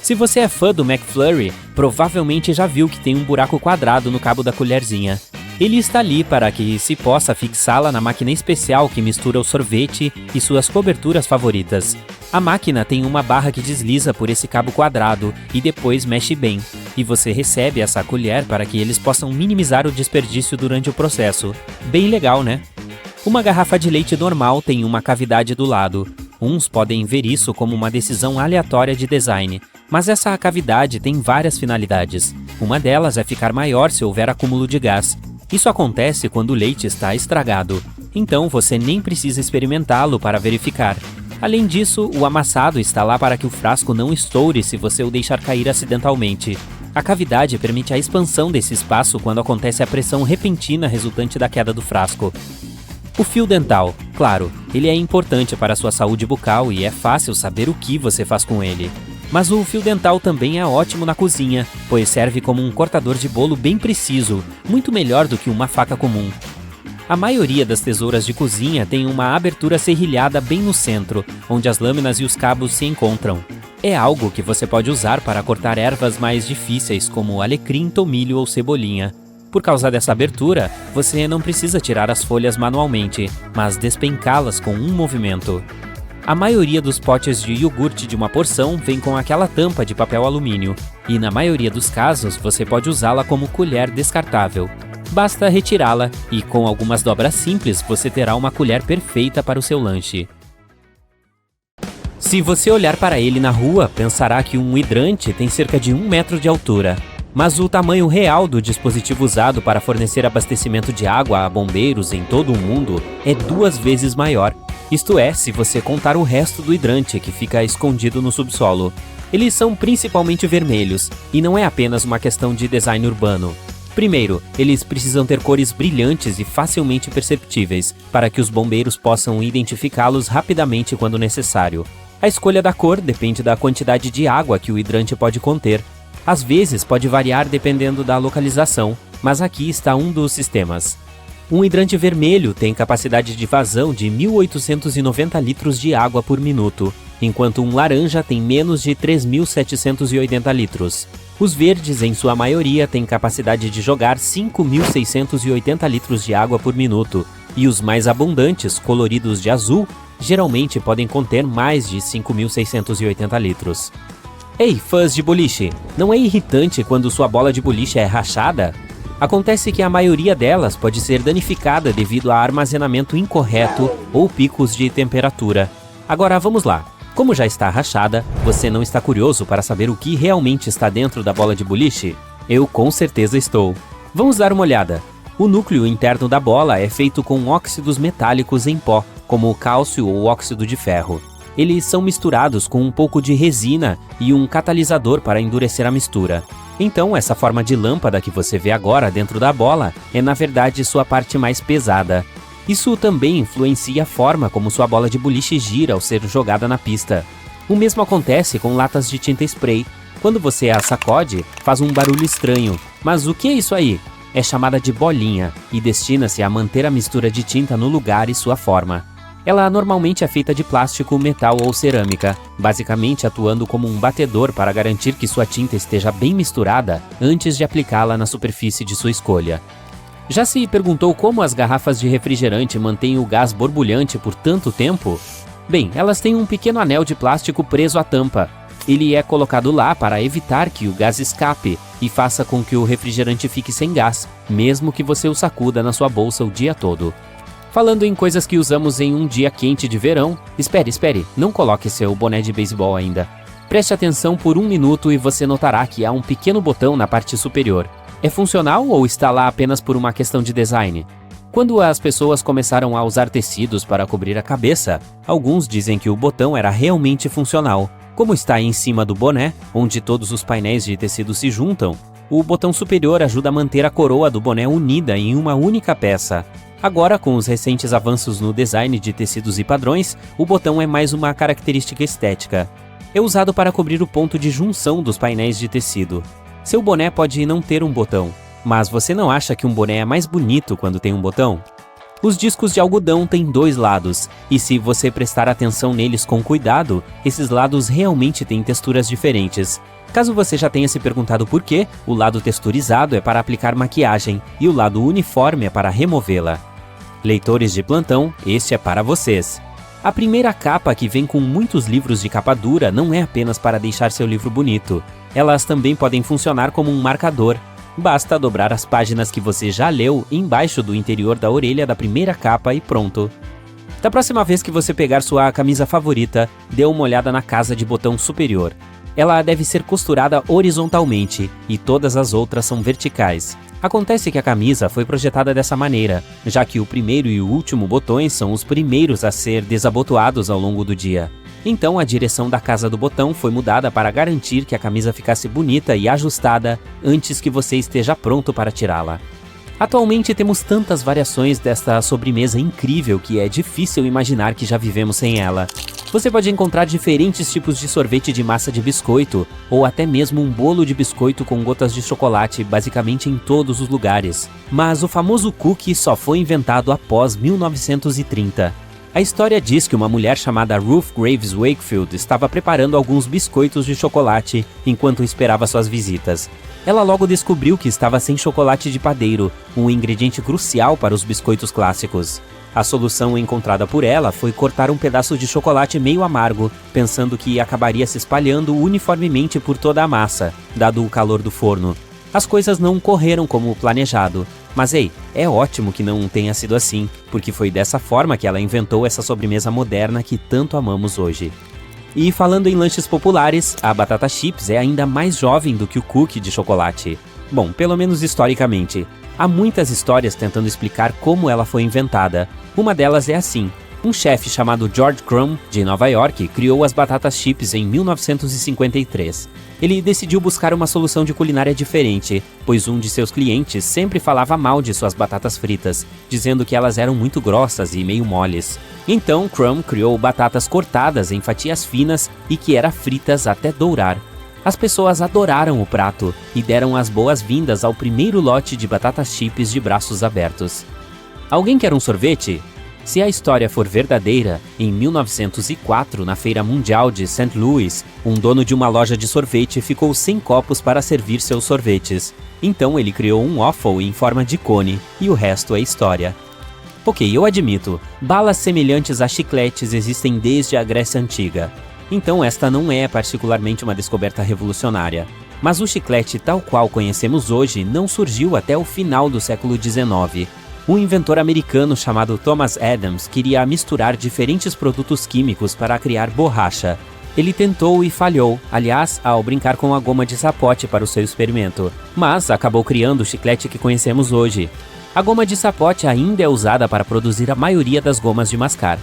Se você é fã do McFlurry, provavelmente já viu que tem um buraco quadrado no cabo da colherzinha. Ele está ali para que se possa fixá-la na máquina especial que mistura o sorvete e suas coberturas favoritas. A máquina tem uma barra que desliza por esse cabo quadrado e depois mexe bem, e você recebe essa colher para que eles possam minimizar o desperdício durante o processo. Bem legal, né? Uma garrafa de leite normal tem uma cavidade do lado. Uns podem ver isso como uma decisão aleatória de design, mas essa cavidade tem várias finalidades. Uma delas é ficar maior se houver acúmulo de gás. Isso acontece quando o leite está estragado, então você nem precisa experimentá-lo para verificar. Além disso, o amassado está lá para que o frasco não estoure se você o deixar cair acidentalmente. A cavidade permite a expansão desse espaço quando acontece a pressão repentina resultante da queda do frasco. O fio dental, claro, ele é importante para a sua saúde bucal e é fácil saber o que você faz com ele. Mas o fio dental também é ótimo na cozinha, pois serve como um cortador de bolo bem preciso, muito melhor do que uma faca comum. A maioria das tesouras de cozinha tem uma abertura serrilhada bem no centro, onde as lâminas e os cabos se encontram. É algo que você pode usar para cortar ervas mais difíceis, como alecrim, tomilho ou cebolinha. Por causa dessa abertura, você não precisa tirar as folhas manualmente, mas despencá-las com um movimento. A maioria dos potes de iogurte de uma porção vem com aquela tampa de papel alumínio, e na maioria dos casos você pode usá-la como colher descartável. Basta retirá-la e com algumas dobras simples você terá uma colher perfeita para o seu lanche. Se você olhar para ele na rua, pensará que um hidrante tem cerca de 1 metro de altura. Mas o tamanho real do dispositivo usado para fornecer abastecimento de água a bombeiros em todo o mundo é 2 vezes maior. Isto é, se você contar o resto do hidrante que fica escondido no subsolo. Eles são principalmente vermelhos, e não é apenas uma questão de design urbano. Primeiro, eles precisam ter cores brilhantes e facilmente perceptíveis, para que os bombeiros possam identificá-los rapidamente quando necessário. A escolha da cor depende da quantidade de água que o hidrante pode conter. Às vezes pode variar dependendo da localização, mas aqui está um dos sistemas. Um hidrante vermelho tem capacidade de vazão de 1.890 litros de água por minuto, enquanto um laranja tem menos de 3.780 litros. Os verdes, em sua maioria, têm capacidade de jogar 5.680 litros de água por minuto, e os mais abundantes, coloridos de azul, geralmente podem conter mais de 5.680 litros. Ei, fãs de boliche, não é irritante quando sua bola de boliche é rachada? Acontece que a maioria delas pode ser danificada devido a armazenamento incorreto ou picos de temperatura. Agora vamos lá. Como já está rachada, você não está curioso para saber o que realmente está dentro da bola de boliche? Eu com certeza estou. Vamos dar uma olhada. O núcleo interno da bola é feito com óxidos metálicos em pó, como o cálcio ou óxido de ferro. Eles são misturados com um pouco de resina e um catalisador para endurecer a mistura. Então, essa forma de lâmpada que você vê agora dentro da bola é, na verdade, sua parte mais pesada. Isso também influencia a forma como sua bola de boliche gira ao ser jogada na pista. O mesmo acontece com latas de tinta spray. Quando você a sacode, faz um barulho estranho. Mas o que é isso aí? É chamada de bolinha e destina-se a manter a mistura de tinta no lugar e sua forma. Ela normalmente é feita de plástico, metal ou cerâmica, basicamente atuando como um batedor para garantir que sua tinta esteja bem misturada antes de aplicá-la na superfície de sua escolha. Já se perguntou como as garrafas de refrigerante mantêm o gás borbulhante por tanto tempo? Bem, elas têm um pequeno anel de plástico preso à tampa. Ele é colocado lá para evitar que o gás escape e faça com que o refrigerante fique sem gás, mesmo que você o sacuda na sua bolsa o dia todo. Falando em coisas que usamos em um dia quente de verão, espere, não coloque seu boné de beisebol ainda. Preste atenção por 1 minuto e você notará que há um pequeno botão na parte superior. É funcional ou está lá apenas por uma questão de design? Quando as pessoas começaram a usar tecidos para cobrir a cabeça, alguns dizem que o botão era realmente funcional. Como está em cima do boné, onde todos os painéis de tecido se juntam, o botão superior ajuda a manter a coroa do boné unida em uma única peça. Agora, com os recentes avanços no design de tecidos e padrões, o botão é mais uma característica estética. É usado para cobrir o ponto de junção dos painéis de tecido. Seu boné pode não ter um botão, mas você não acha que um boné é mais bonito quando tem um botão? Os discos de algodão têm 2 lados, e se você prestar atenção neles com cuidado, esses lados realmente têm texturas diferentes. Caso você já tenha se perguntado por quê, o lado texturizado é para aplicar maquiagem e o lado uniforme é para removê-la. Leitores de plantão, este é para vocês. A primeira capa, que vem com muitos livros de capa dura, não é apenas para deixar seu livro bonito. Elas também podem funcionar como um marcador. Basta dobrar as páginas que você já leu embaixo do interior da orelha da primeira capa e pronto. Da próxima vez que você pegar sua camisa favorita, dê uma olhada na casa de botão superior. Ela deve ser costurada horizontalmente e todas as outras são verticais. Acontece que a camisa foi projetada dessa maneira, já que o primeiro e o último botões são os primeiros a ser desabotoados ao longo do dia. Então a direção da casa do botão foi mudada para garantir que a camisa ficasse bonita e ajustada antes que você esteja pronto para tirá-la. Atualmente temos tantas variações desta sobremesa incrível que é difícil imaginar que já vivemos sem ela. Você pode encontrar diferentes tipos de sorvete de massa de biscoito, ou até mesmo um bolo de biscoito com gotas de chocolate basicamente em todos os lugares. Mas o famoso cookie só foi inventado após 1930. A história diz que uma mulher chamada Ruth Graves Wakefield estava preparando alguns biscoitos de chocolate enquanto esperava suas visitas. Ela logo descobriu que estava sem chocolate de padeiro, um ingrediente crucial para os biscoitos clássicos. A solução encontrada por ela foi cortar um pedaço de chocolate meio amargo, pensando que acabaria se espalhando uniformemente por toda a massa, dado o calor do forno. As coisas não correram como planejado, mas ei, é ótimo que não tenha sido assim, porque foi dessa forma que ela inventou essa sobremesa moderna que tanto amamos hoje. E falando em lanches populares, a batata chips é ainda mais jovem do que o cookie de chocolate. Bom, pelo menos historicamente. Há muitas histórias tentando explicar como ela foi inventada. Uma delas é assim. Um chefe chamado George Crumb, de Nova York, criou as batatas chips em 1953. Ele decidiu buscar uma solução de culinária diferente, pois um de seus clientes sempre falava mal de suas batatas fritas, dizendo que elas eram muito grossas e meio moles. Então, Crumb criou batatas cortadas em fatias finas e que eram fritas até dourar. As pessoas adoraram o prato e deram as boas-vindas ao primeiro lote de batatas chips de braços abertos. Alguém quer um sorvete? Se a história for verdadeira, em 1904, na Feira Mundial de St. Louis, um dono de uma loja de sorvete ficou sem copos para servir seus sorvetes. Então ele criou um waffle em forma de cone, e o resto é história. Ok, eu admito, balas semelhantes a chicletes existem desde a Grécia Antiga. Então esta não é particularmente uma descoberta revolucionária. Mas o chiclete tal qual conhecemos hoje não surgiu até o final do século XIX. Um inventor americano chamado Thomas Adams queria misturar diferentes produtos químicos para criar borracha. Ele tentou e falhou, aliás, ao brincar com a goma de sapote para o seu experimento, mas acabou criando o chiclete que conhecemos hoje. A goma de sapote ainda é usada para produzir a maioria das gomas de mascar.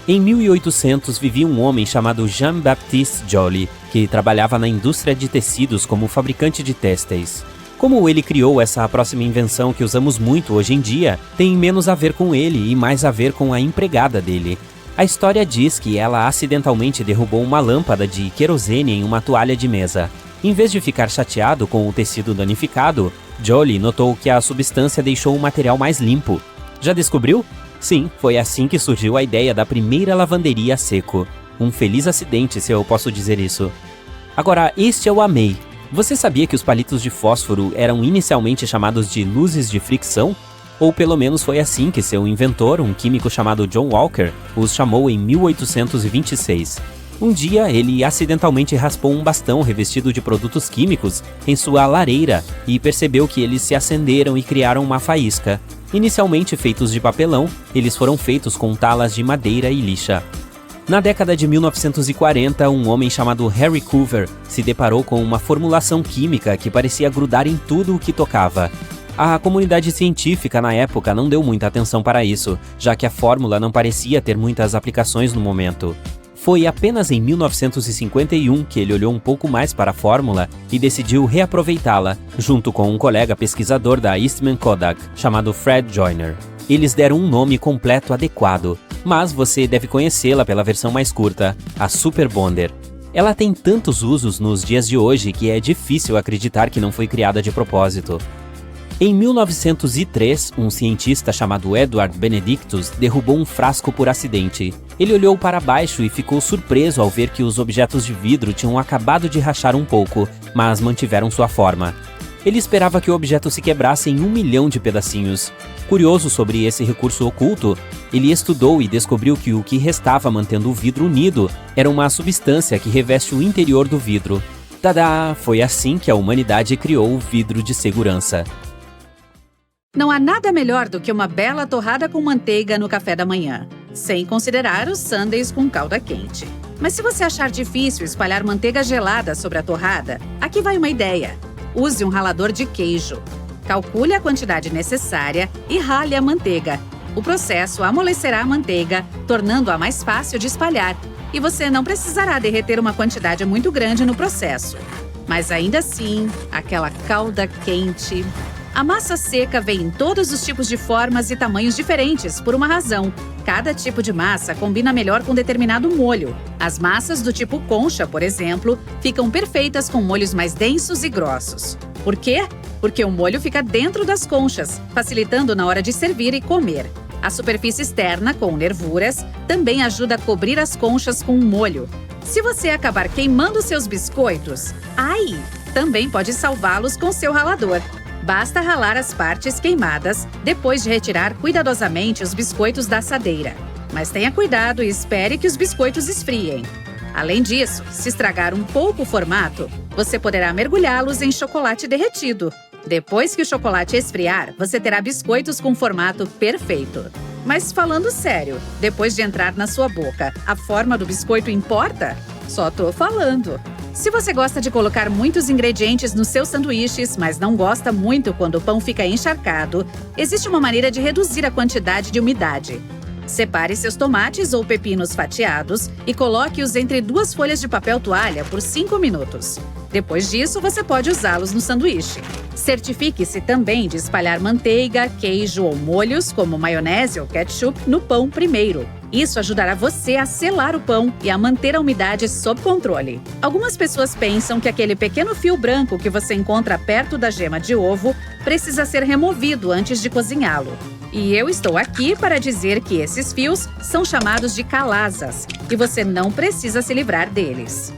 Em 1800 vivia um homem chamado Jean-Baptiste Joly, que trabalhava na indústria de tecidos como fabricante de têxteis. Como ele criou essa próxima invenção que usamos muito hoje em dia, tem menos a ver com ele e mais a ver com a empregada dele. A história diz que ela acidentalmente derrubou uma lâmpada de querosene em uma toalha de mesa. Em vez de ficar chateado com o tecido danificado, Joly notou que a substância deixou o material mais limpo. Já descobriu? Sim, foi assim que surgiu a ideia da primeira lavanderia a seco. Um feliz acidente, se eu posso dizer isso. Agora, este eu amei. Você sabia que os palitos de fósforo eram inicialmente chamados de luzes de fricção? Ou pelo menos foi assim que seu inventor, um químico chamado John Walker, os chamou em 1826. Um dia, ele acidentalmente raspou um bastão revestido de produtos químicos em sua lareira e percebeu que eles se acenderam e criaram uma faísca. Inicialmente feitos de papelão, eles foram feitos com talas de madeira e lixa. Na década de 1940, um homem chamado Harry Coover se deparou com uma formulação química que parecia grudar em tudo o que tocava. A comunidade científica na época não deu muita atenção para isso, já que a fórmula não parecia ter muitas aplicações no momento. Foi apenas em 1951 que ele olhou um pouco mais para a fórmula e decidiu reaproveitá-la, junto com um colega pesquisador da Eastman Kodak, chamado Fred Joyner. Eles deram um nome completo adequado, mas você deve conhecê-la pela versão mais curta, a Super Bonder. Ela tem tantos usos nos dias de hoje que é difícil acreditar que não foi criada de propósito. Em 1903, um cientista chamado Edward Benedictus derrubou um frasco por acidente. Ele olhou para baixo e ficou surpreso ao ver que os objetos de vidro tinham acabado de rachar um pouco, mas mantiveram sua forma. Ele esperava que o objeto se quebrasse em 1 milhão de pedacinhos. Curioso sobre esse recurso oculto, ele estudou e descobriu que o que restava mantendo o vidro unido era uma substância que reveste o interior do vidro. Tadá! Foi assim que a humanidade criou o vidro de segurança.
Não há nada melhor do que uma bela torrada com manteiga no café da manhã, sem considerar os sundaes com calda quente. Mas se você achar difícil espalhar manteiga gelada sobre a torrada, aqui vai uma ideia. Use um ralador de queijo. Calcule a quantidade necessária e rale a manteiga. O processo amolecerá a manteiga, tornando-a mais fácil de espalhar, e você não precisará derreter uma quantidade muito grande no processo. Mas ainda assim, aquela calda quente... A massa seca vem em todos os tipos de formas e tamanhos diferentes, por uma razão. Cada tipo de massa combina melhor com determinado molho. As massas do tipo concha, por exemplo, ficam perfeitas com molhos mais densos e grossos. Por quê? Porque o molho fica dentro das conchas, facilitando na hora de servir e comer. A superfície externa, com nervuras, também ajuda a cobrir as conchas com um molho. Se você acabar queimando seus biscoitos, também pode salvá-los com seu ralador. Basta ralar as partes queimadas, depois de retirar cuidadosamente os biscoitos da assadeira. Mas tenha cuidado e espere que os biscoitos esfriem. Além disso, se estragar um pouco o formato, você poderá mergulhá-los em chocolate derretido. Depois que o chocolate esfriar, você terá biscoitos com formato perfeito. Mas falando sério, depois de entrar na sua boca, a forma do biscoito importa? Só tô falando. Se você gosta de colocar muitos ingredientes nos seus sanduíches, mas não gosta muito quando o pão fica encharcado, existe uma maneira de reduzir a quantidade de umidade. Separe seus tomates ou pepinos fatiados e coloque-os entre 2 folhas de papel toalha por 5 minutos. Depois disso, você pode usá-los no sanduíche. Certifique-se também de espalhar manteiga, queijo ou molhos, como maionese ou ketchup, no pão primeiro. Isso ajudará você a selar o pão e a manter a umidade sob controle. Algumas pessoas pensam que aquele pequeno fio branco que você encontra perto da gema de ovo precisa ser removido antes de cozinhá-lo. E eu estou aqui para dizer que esses fios são chamados de calazas e você não precisa se livrar deles.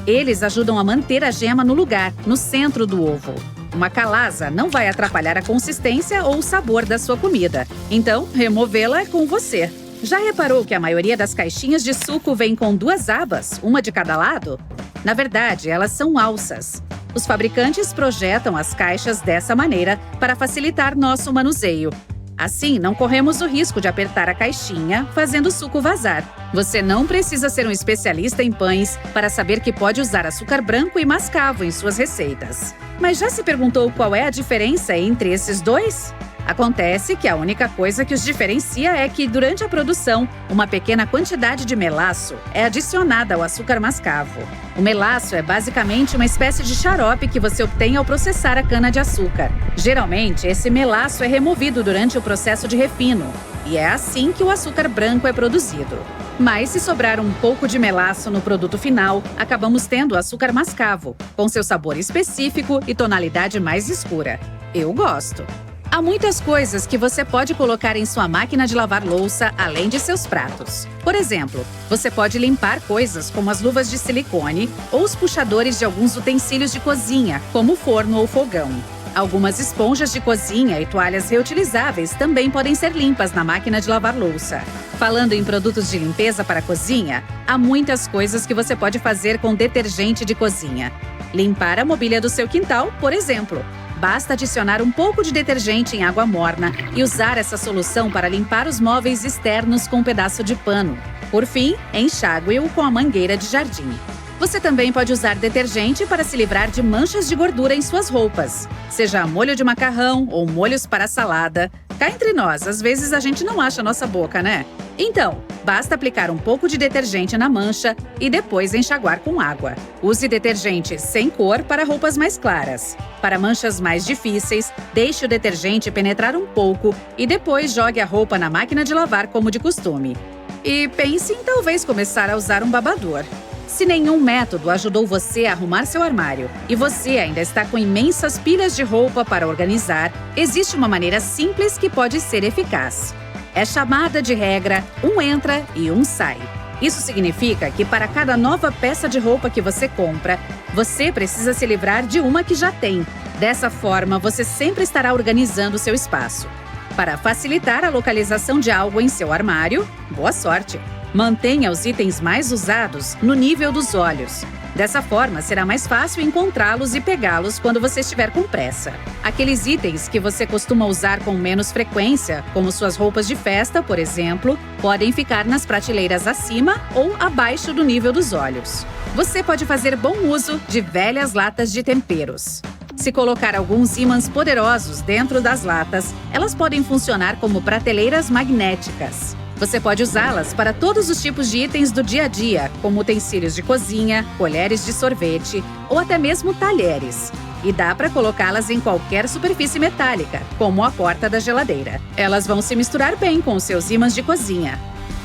Eles ajudam a manter a gema no lugar, no centro do ovo. Uma calaza não vai atrapalhar a consistência ou o sabor da sua comida, então removê-la é com você. Já reparou que a maioria das caixinhas de suco vem com 2 abas, uma de cada lado? Na verdade, elas são alças. Os fabricantes projetam as caixas dessa maneira para facilitar nosso manuseio. Assim, não corremos o risco de apertar a caixinha, fazendo o suco vazar. Você não precisa ser um especialista em pães para saber que pode usar açúcar branco e mascavo em suas receitas. Mas já se perguntou qual é a diferença entre esses dois? Acontece que a única coisa que os diferencia é que, durante a produção, uma pequena quantidade de melaço é adicionada ao açúcar mascavo. O melaço é basicamente uma espécie de xarope que você obtém ao processar a cana-de-açúcar. Geralmente, esse melaço é removido durante o processo de refino, e é assim que o açúcar branco é produzido. Mas se sobrar um pouco de melaço no produto final, acabamos tendo o açúcar mascavo, com seu sabor específico e tonalidade mais escura. Eu gosto. Há muitas coisas que você pode colocar em sua máquina de lavar louça além de seus pratos. Por exemplo, você pode limpar coisas como as luvas de silicone ou os puxadores de alguns utensílios de cozinha, como forno ou fogão. Algumas esponjas de cozinha e toalhas reutilizáveis também podem ser limpas na máquina de lavar louça. Falando em produtos de limpeza para a cozinha, há muitas coisas que você pode fazer com detergente de cozinha. Limpar a mobília do seu quintal, por exemplo. Basta adicionar um pouco de detergente em água morna e usar essa solução para limpar os móveis externos com um pedaço de pano. Por fim, enxague-o com a mangueira de jardim. Você também pode usar detergente para se livrar de manchas de gordura em suas roupas. Seja molho de macarrão ou molhos para salada. Cá entre nós, às vezes a gente não acha nossa boca, né? Então, basta aplicar um pouco de detergente na mancha e depois enxaguar com água. Use detergente sem cor para roupas mais claras. Para manchas mais difíceis, deixe o detergente penetrar um pouco e depois jogue a roupa na máquina de lavar como de costume. E pense em talvez começar a usar um babador. Se nenhum método ajudou você a arrumar seu armário e você ainda está com imensas pilhas de roupa para organizar, existe uma maneira simples que pode ser eficaz. É chamada de regra um entra e um sai. Isso significa que para cada nova peça de roupa que você compra, você precisa se livrar de uma que já tem. Dessa forma, você sempre estará organizando seu espaço. Para facilitar a localização de algo em seu armário, boa sorte! Mantenha os itens mais usados no nível dos olhos. Dessa forma, será mais fácil encontrá-los e pegá-los quando você estiver com pressa. Aqueles itens que você costuma usar com menos frequência, como suas roupas de festa, por exemplo, podem ficar nas prateleiras acima ou abaixo do nível dos olhos. Você pode fazer bom uso de velhas latas de temperos. Se colocar alguns ímãs poderosos dentro das latas, elas podem funcionar como prateleiras magnéticas. Você pode usá-las para todos os tipos de itens do dia a dia, como utensílios de cozinha, colheres de sorvete ou até mesmo talheres. E dá para colocá-las em qualquer superfície metálica, como a porta da geladeira. Elas vão se misturar bem com os seus ímãs de cozinha.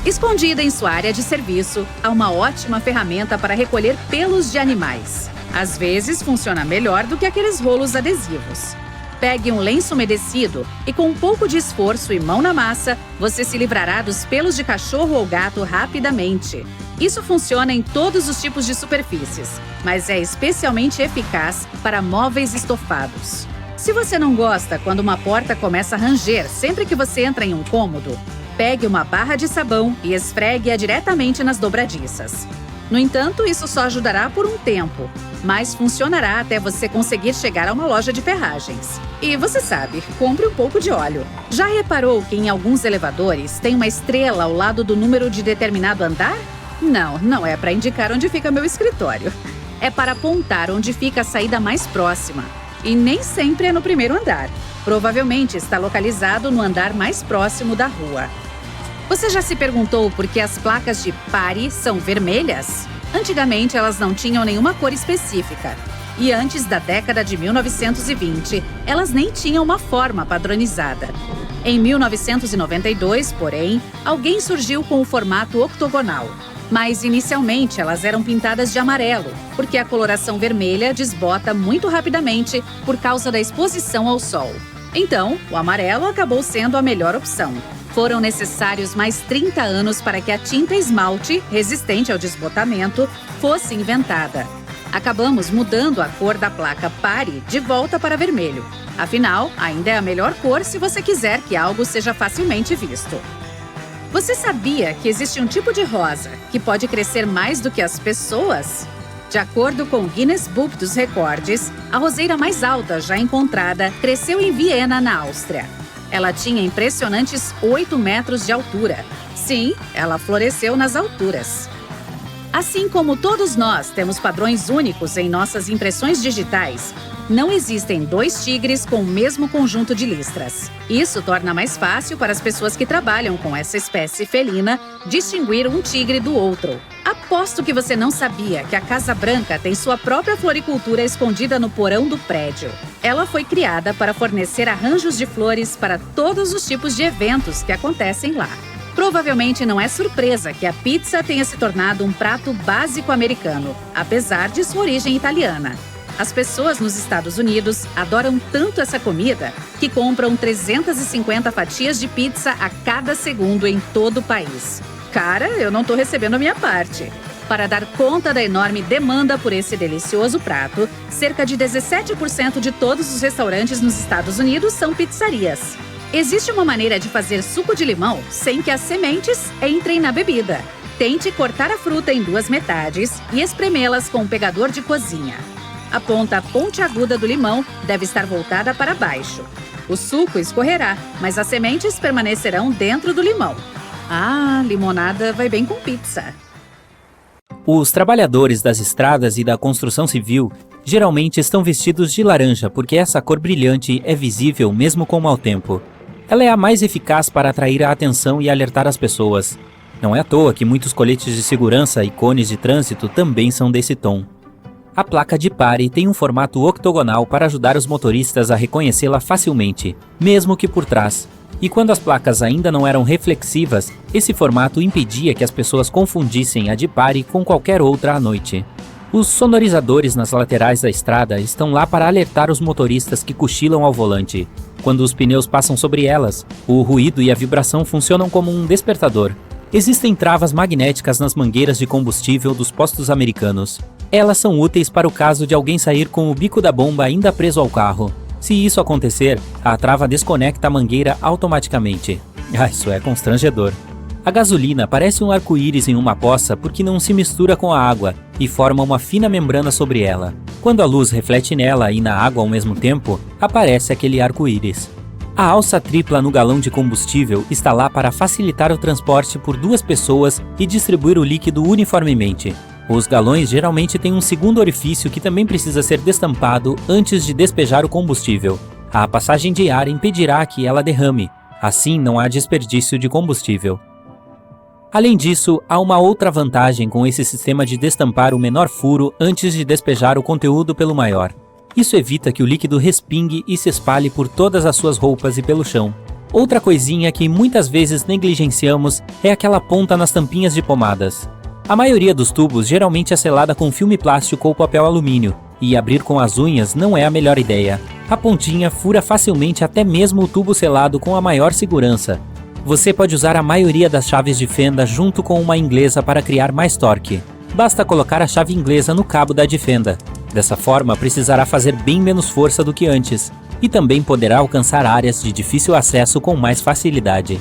Escondida em sua área de serviço, há uma ótima ferramenta para recolher pelos de animais. Às vezes, funciona melhor do que aqueles rolos adesivos. Pegue um lenço umedecido e, com um pouco de esforço e mão na massa, você se livrará dos pelos de cachorro ou gato rapidamente. Isso funciona em todos os tipos de superfícies, mas é especialmente eficaz para móveis estofados. Se você não gosta quando uma porta começa a ranger sempre que você entra em um cômodo, pegue uma barra de sabão e esfregue-a diretamente nas dobradiças. No entanto, isso só ajudará por um tempo, mas funcionará até você conseguir chegar a uma loja de ferragens. E você sabe, compre um pouco de óleo. Já reparou que em alguns elevadores tem uma estrela ao lado do número de determinado andar? Não é para indicar onde fica meu escritório. É para apontar onde fica a saída mais próxima. E nem sempre é no primeiro andar. Provavelmente está localizado no andar mais próximo da rua. Você já se perguntou por que as placas de pare são vermelhas? Antigamente, elas não tinham nenhuma cor específica. E antes da década de 1920, elas nem tinham uma forma padronizada. Em 1992, porém, alguém surgiu com o formato octogonal. Mas, inicialmente, elas eram pintadas de amarelo, porque a coloração vermelha desbota muito rapidamente por causa da exposição ao sol. Então, o amarelo acabou sendo a melhor opção. Foram necessários mais 30 anos para que a tinta esmalte, resistente ao desbotamento, fosse inventada. Acabamos mudando a cor da placa pare de volta para vermelho. Afinal, ainda é a melhor cor se você quiser que algo seja facilmente visto. Você sabia que existe um tipo de rosa que pode crescer mais do que as pessoas? De acordo com o Guinness Book dos Recordes, a roseira mais alta já encontrada cresceu em Viena, na Áustria. Ela tinha impressionantes 8 metros de altura. Sim, ela floresceu nas alturas. Assim como todos nós temos padrões únicos em nossas impressões digitais, não existem dois tigres com o mesmo conjunto de listras. Isso torna mais fácil para as pessoas que trabalham com essa espécie felina distinguir um tigre do outro. Aposto que você não sabia que a Casa Branca tem sua própria floricultura escondida no porão do prédio. Ela foi criada para fornecer arranjos de flores para todos os tipos de eventos que acontecem lá. Provavelmente não é surpresa que a pizza tenha se tornado um prato básico americano, apesar de sua origem italiana. As pessoas nos Estados Unidos adoram tanto essa comida que compram 350 fatias de pizza a cada segundo em todo o país. Cara, eu não tô recebendo a minha parte. Para dar conta da enorme demanda por esse delicioso prato, cerca de 17% de todos os restaurantes nos Estados Unidos são pizzarias. Existe uma maneira de fazer suco de limão sem que as sementes entrem na bebida. Tente cortar a fruta em 2 metades e espremê-las com um pegador de cozinha. A ponta pontiaguda do limão deve estar voltada para baixo. O suco escorrerá, mas as sementes permanecerão dentro do limão. Ah, limonada vai bem com pizza.
Os trabalhadores das estradas e da construção civil geralmente estão vestidos de laranja porque essa cor brilhante é visível mesmo com mau tempo. Ela é a mais eficaz para atrair a atenção e alertar as pessoas. Não é à toa que muitos coletes de segurança e cones de trânsito também são desse tom. A placa de pare tem um formato octogonal para ajudar os motoristas a reconhecê-la facilmente, mesmo que por trás. E quando as placas ainda não eram reflexivas, esse formato impedia que as pessoas confundissem a de pare com qualquer outra à noite. Os sonorizadores nas laterais da estrada estão lá para alertar os motoristas que cochilam ao volante. Quando os pneus passam sobre elas, o ruído e a vibração funcionam como um despertador. Existem travas magnéticas nas mangueiras de combustível dos postos americanos. Elas são úteis para o caso de alguém sair com o bico da bomba ainda preso ao carro. Se isso acontecer, a trava desconecta a mangueira automaticamente. Isso é constrangedor. A gasolina parece um arco-íris em uma poça porque não se mistura com a água e forma uma fina membrana sobre ela. Quando a luz reflete nela e na água ao mesmo tempo, aparece aquele arco-íris. A alça tripla no galão de combustível está lá para facilitar o transporte por 2 pessoas e distribuir o líquido uniformemente. Os galões geralmente têm um segundo orifício que também precisa ser destampado antes de despejar o combustível. A passagem de ar impedirá que ela derrame, assim não há desperdício de combustível. Além disso, há uma outra vantagem com esse sistema de destampar o menor furo antes de despejar o conteúdo pelo maior. Isso evita que o líquido respingue e se espalhe por todas as suas roupas e pelo chão. Outra coisinha que muitas vezes negligenciamos é aquela ponta nas tampinhas de pomadas. A maioria dos tubos geralmente é selada com filme plástico ou papel alumínio, e abrir com as unhas não é a melhor ideia. A pontinha fura facilmente até mesmo o tubo selado com a maior segurança. Você pode usar a maioria das chaves de fenda junto com uma inglesa para criar mais torque. Basta colocar a chave inglesa no cabo da de fenda. Dessa forma, precisará fazer bem menos força do que antes, e também poderá alcançar áreas de difícil acesso com mais facilidade.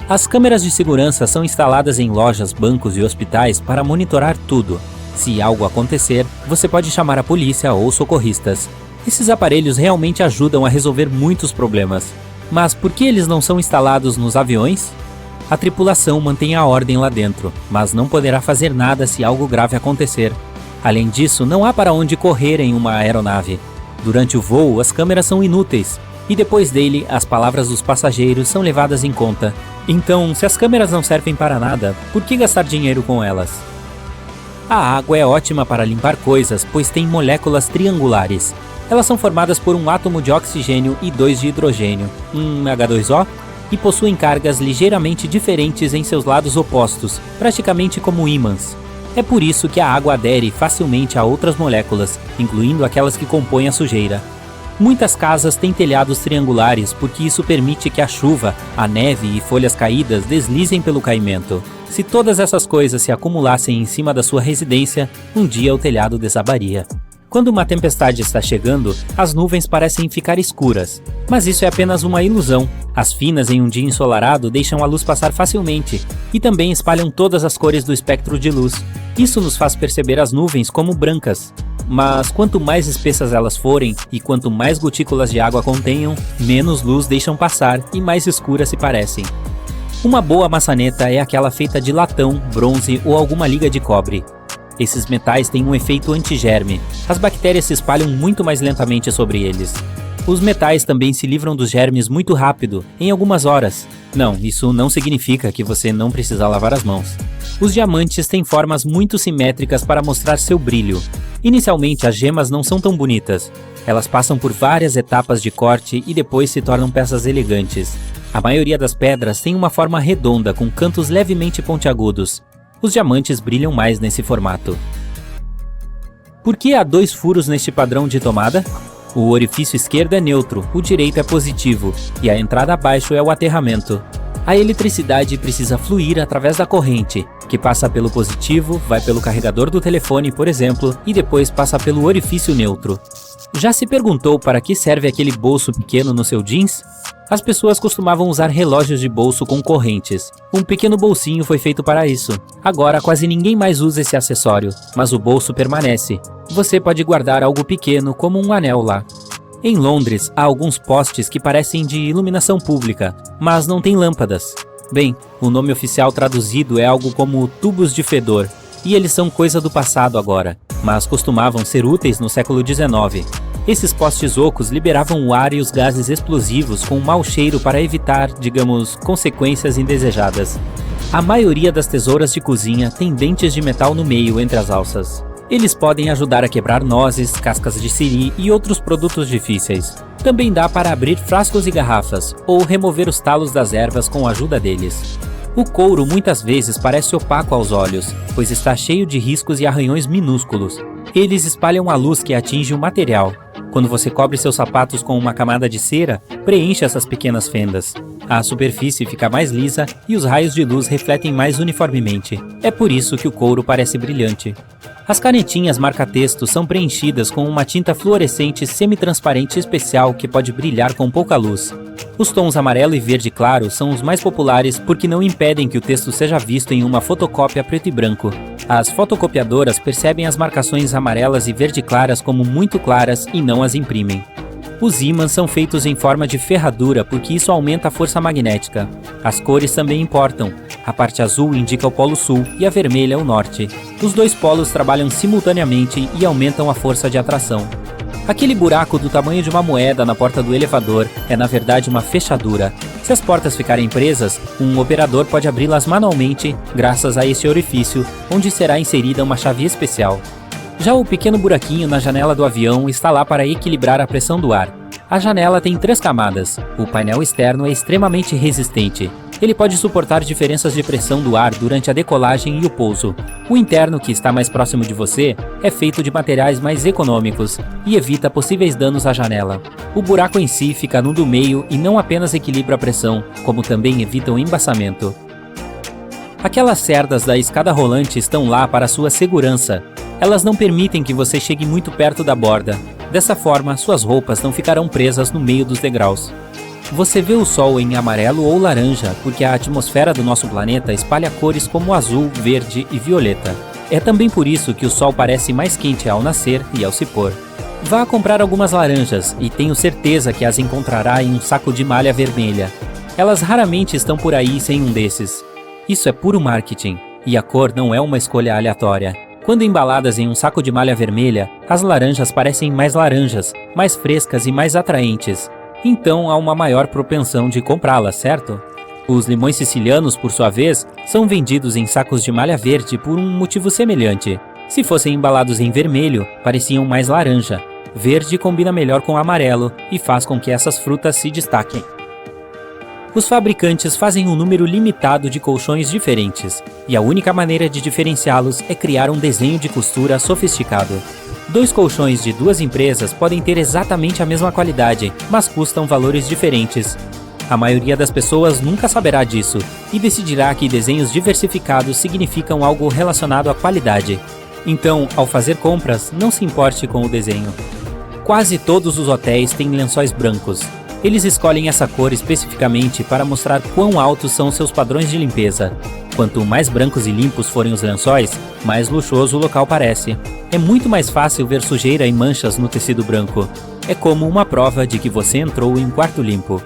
As câmeras de segurança são instaladas em lojas, bancos e hospitais para monitorar tudo. Se algo acontecer, você pode chamar a polícia ou socorristas. Esses aparelhos realmente ajudam a resolver muitos problemas. Mas por que eles não são instalados nos aviões? A tripulação mantém a ordem lá dentro, mas não poderá fazer nada se algo grave acontecer. Além disso, não há para onde correr em uma aeronave. Durante o voo, as câmeras são inúteis, e depois dele, as palavras dos passageiros são levadas em conta. Então, se as câmeras não servem para nada, por que gastar dinheiro com elas? A água é ótima para limpar coisas, pois tem moléculas triangulares. Elas são formadas por um átomo de oxigênio e 2 de hidrogênio, H2O, e possuem cargas ligeiramente diferentes em seus lados opostos, praticamente como ímãs. É por isso que a água adere facilmente a outras moléculas, incluindo aquelas que compõem a sujeira. Muitas casas têm telhados triangulares porque isso permite que a chuva, a neve e folhas caídas deslizem pelo caimento. Se todas essas coisas se acumulassem em cima da sua residência, um dia o telhado desabaria. Quando uma tempestade está chegando, as nuvens parecem ficar escuras. Mas isso é apenas uma ilusão. As finas em um dia ensolarado deixam a luz passar facilmente e também espalham todas as cores do espectro de luz. Isso nos faz perceber as nuvens como brancas. Mas quanto mais espessas elas forem e quanto mais gotículas de água contenham, menos luz deixam passar e mais escuras se parecem. Uma boa maçaneta é aquela feita de latão, bronze ou alguma liga de cobre. Esses metais têm um efeito antigerme. As bactérias se espalham muito mais lentamente sobre eles. Os metais também se livram dos germes muito rápido, em algumas horas. Não, isso não significa que você não precisa lavar as mãos. Os diamantes têm formas muito simétricas para mostrar seu brilho. Inicialmente, as gemas não são tão bonitas. Elas passam por várias etapas de corte e depois se tornam peças elegantes. A maioria das pedras tem uma forma redonda com cantos levemente pontiagudos. Os diamantes brilham mais nesse formato. Por que há 2 furos neste padrão de tomada? O orifício esquerdo é neutro, o direito é positivo, e a entrada abaixo é o aterramento. A eletricidade precisa fluir através da corrente, que passa pelo positivo, vai pelo carregador do telefone, por exemplo, e depois passa pelo orifício neutro. Já se perguntou para que serve aquele bolso pequeno no seu jeans? As pessoas costumavam usar relógios de bolso com correntes. Um pequeno bolsinho foi feito para isso. Agora quase ninguém mais usa esse acessório, mas o bolso permanece. Você pode guardar algo pequeno como um anel lá. Em Londres, há alguns postes que parecem de iluminação pública, mas não têm lâmpadas. Bem, o nome oficial traduzido é algo como tubos de fedor, e eles são coisa do passado agora, mas costumavam ser úteis no século XIX. Esses postes ocos liberavam o ar e os gases explosivos com um mau cheiro para evitar, digamos, consequências indesejadas. A maioria das tesouras de cozinha tem dentes de metal no meio entre as alças. Eles podem ajudar a quebrar nozes, cascas de siri e outros produtos difíceis. Também dá para abrir frascos e garrafas, ou remover os talos das ervas com a ajuda deles. O couro muitas vezes parece opaco aos olhos, pois está cheio de riscos e arranhões minúsculos. Eles espalham a luz que atinge o material. Quando você cobre seus sapatos com uma camada de cera, preenche essas pequenas fendas. A superfície fica mais lisa e os raios de luz refletem mais uniformemente. É por isso que o couro parece brilhante. As canetinhas marca-texto são preenchidas com uma tinta fluorescente semi-transparente especial que pode brilhar com pouca luz. Os tons amarelo e verde claro são os mais populares porque não impedem que o texto seja visto em uma fotocópia preto e branco. As fotocopiadoras percebem as marcações amarelas e verde claras como muito claras e não as imprimem. Os ímãs são feitos em forma de ferradura porque isso aumenta a força magnética. As cores também importam. A parte azul indica o polo sul e a vermelha o norte. Os dois polos trabalham simultaneamente e aumentam a força de atração. Aquele buraco do tamanho de uma moeda na porta do elevador é na verdade uma fechadura. Se as portas ficarem presas, um operador pode abri-las manualmente graças a esse orifício, onde será inserida uma chave especial. Já o pequeno buraquinho na janela do avião está lá para equilibrar a pressão do ar. A janela tem 3 camadas. O painel externo é extremamente resistente. Ele pode suportar diferenças de pressão do ar durante a decolagem e o pouso. O interno, que está mais próximo de você, é feito de materiais mais econômicos e evita possíveis danos à janela. O buraco em si fica no do meio e não apenas equilibra a pressão, como também evita o embaçamento. Aquelas cerdas da escada rolante estão lá para sua segurança. Elas não permitem que você chegue muito perto da borda. Dessa forma, suas roupas não ficarão presas no meio dos degraus. Você vê o sol em amarelo ou laranja porque a atmosfera do nosso planeta espalha cores como azul, verde e violeta. É também por isso que o sol parece mais quente ao nascer e ao se pôr. Vá comprar algumas laranjas e tenho certeza que as encontrará em um saco de malha vermelha. Elas raramente estão por aí sem um desses. Isso é puro marketing, e a cor não é uma escolha aleatória. Quando embaladas em um saco de malha vermelha, as laranjas parecem mais laranjas, mais frescas e mais atraentes. Então há uma maior propensão de comprá-las, certo? Os limões sicilianos, por sua vez, são vendidos em sacos de malha verde por um motivo semelhante. Se fossem embalados em vermelho, pareciam mais laranja. Verde combina melhor com amarelo e faz com que essas frutas se destaquem. Os fabricantes fazem um número limitado de colchões diferentes, e a única maneira de diferenciá-los é criar um desenho de costura sofisticado. 2 colchões de 2 empresas podem ter exatamente a mesma qualidade, mas custam valores diferentes. A maioria das pessoas nunca saberá disso, e decidirá que desenhos diversificados significam algo relacionado à qualidade. Então, ao fazer compras, não se importe com o desenho. Quase todos os hotéis têm lençóis brancos. Eles escolhem essa cor especificamente para mostrar quão altos são seus padrões de limpeza. Quanto mais brancos e limpos forem os lençóis, mais luxuoso o local parece. É muito mais fácil ver sujeira e manchas no tecido branco. É como uma prova de que você entrou em um quarto limpo.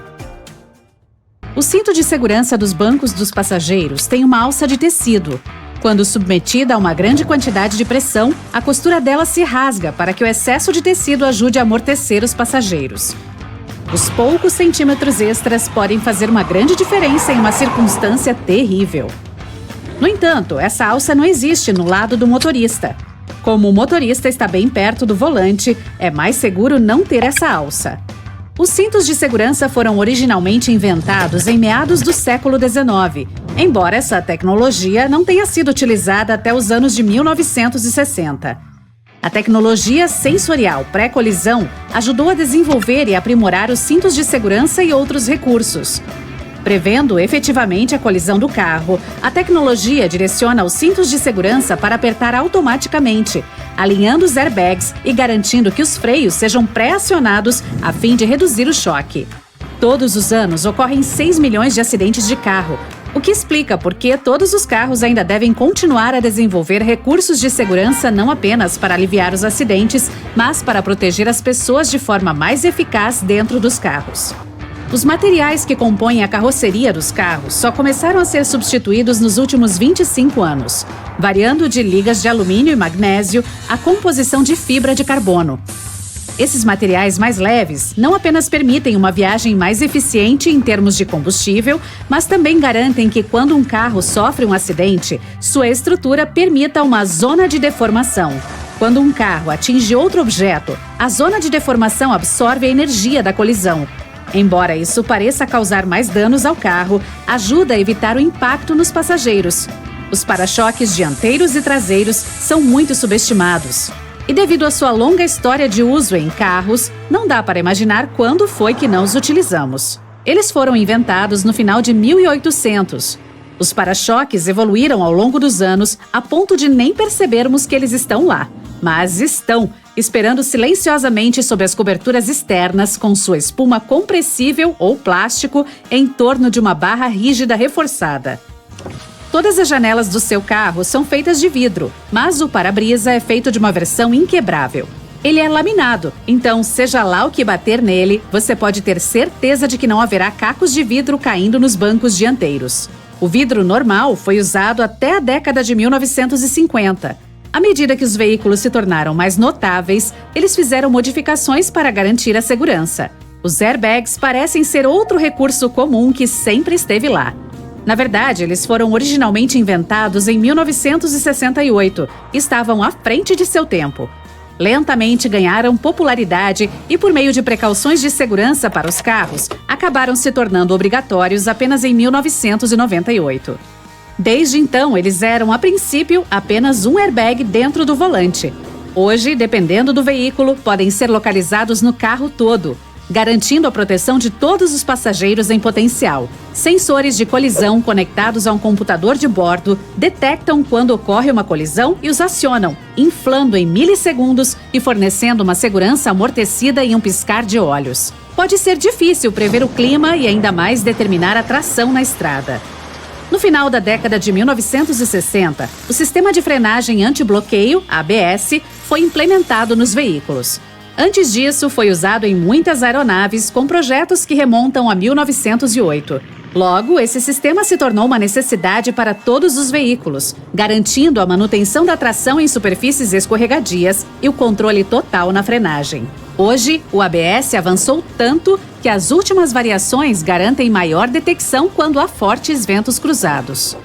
O cinto de segurança dos bancos dos passageiros tem uma alça de tecido. Quando submetida a uma grande quantidade de pressão, a costura dela se rasga para que o excesso de tecido ajude a amortecer os passageiros. Os poucos centímetros extras podem fazer uma grande diferença em uma circunstância terrível. No entanto, essa alça não existe no lado do motorista. Como o motorista está bem perto do volante, é mais seguro não ter essa alça. Os cintos de segurança foram originalmente inventados em meados do século XIX, embora essa tecnologia não tenha sido utilizada até os anos de 1960. A tecnologia sensorial pré-colisão ajudou a desenvolver e aprimorar os cintos de segurança e outros recursos. Prevendo efetivamente a colisão do carro, a tecnologia direciona os cintos de segurança para apertar automaticamente, alinhando os airbags e garantindo que os freios sejam pré-acionados a fim de reduzir o choque. Todos os anos ocorrem 6 milhões de acidentes de carro, o que explica por que todos os carros ainda devem continuar a desenvolver recursos de segurança não apenas para aliviar os acidentes, mas para proteger as pessoas de forma mais eficaz dentro dos carros. Os materiais que compõem a carroceria dos carros só começaram a ser substituídos nos últimos 25 anos, variando de ligas de alumínio e magnésio à composição de fibra de carbono. Esses materiais mais leves não apenas permitem uma viagem mais eficiente em termos de combustível, mas também garantem que quando um carro sofre um acidente, sua estrutura permita uma zona de deformação. Quando um carro atinge outro objeto, a zona de deformação absorve a energia da colisão. Embora isso pareça causar mais danos ao carro, ajuda a evitar o impacto nos passageiros. Os para-choques dianteiros e traseiros são muito subestimados. E devido à sua longa história de uso em carros, não dá para imaginar quando foi que não os utilizamos. Eles foram inventados no final de 1800. Os para-choques evoluíram ao longo dos anos a ponto de nem percebermos que eles estão lá. Mas estão, esperando silenciosamente sob as coberturas externas com sua espuma compressível ou plástico em torno de uma barra rígida reforçada. Todas as janelas do seu carro são feitas de vidro, mas o para-brisa é feito de uma versão inquebrável. Ele é laminado, então seja lá o que bater nele, você pode ter certeza de que não haverá cacos de vidro caindo nos bancos dianteiros. O vidro normal foi usado até a década de 1950. À medida que os veículos se tornaram mais notáveis, eles fizeram modificações para garantir a segurança. Os airbags parecem ser outro recurso comum que sempre esteve lá. Na verdade, eles foram originalmente inventados em 1968 e estavam à frente de seu tempo. Lentamente ganharam popularidade e, por meio de precauções de segurança para os carros, acabaram se tornando obrigatórios apenas em 1998. Desde então, eles eram, a princípio, apenas um airbag dentro do volante. Hoje, dependendo do veículo, podem ser localizados no carro todo, garantindo a proteção de todos os passageiros em potencial. Sensores de colisão conectados a um computador de bordo detectam quando ocorre uma colisão e os acionam, inflando em milissegundos e fornecendo uma segurança amortecida em um piscar de olhos. Pode ser difícil prever o clima e ainda mais determinar a tração na estrada. No final da década de 1960, o sistema de frenagem anti-bloqueio, ABS, foi implementado nos veículos. Antes disso, foi usado em muitas aeronaves com projetos que remontam a 1908. Logo, esse sistema se tornou uma necessidade para todos os veículos, garantindo a manutenção da tração em superfícies escorregadias e o controle total na frenagem. Hoje, o ABS avançou tanto que as últimas variações garantem maior detecção quando há fortes ventos cruzados.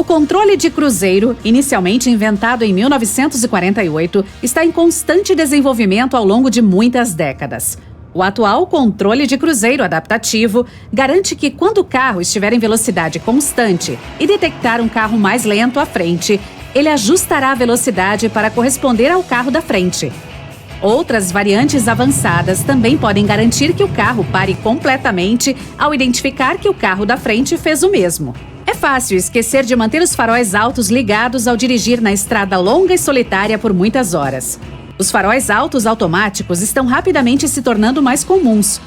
O controle de cruzeiro, inicialmente inventado em 1948, está em constante desenvolvimento ao longo de muitas décadas. O atual controle de cruzeiro adaptativo garante que, quando o carro estiver em velocidade constante e detectar um carro mais lento à frente, ele ajustará a velocidade para corresponder ao carro da frente. Outras variantes avançadas também podem garantir que o carro pare completamente ao identificar que o carro da frente fez o mesmo. É fácil esquecer de manter os faróis altos ligados ao dirigir na estrada longa e solitária por muitas horas. Os faróis altos automáticos estão rapidamente se tornando mais comuns.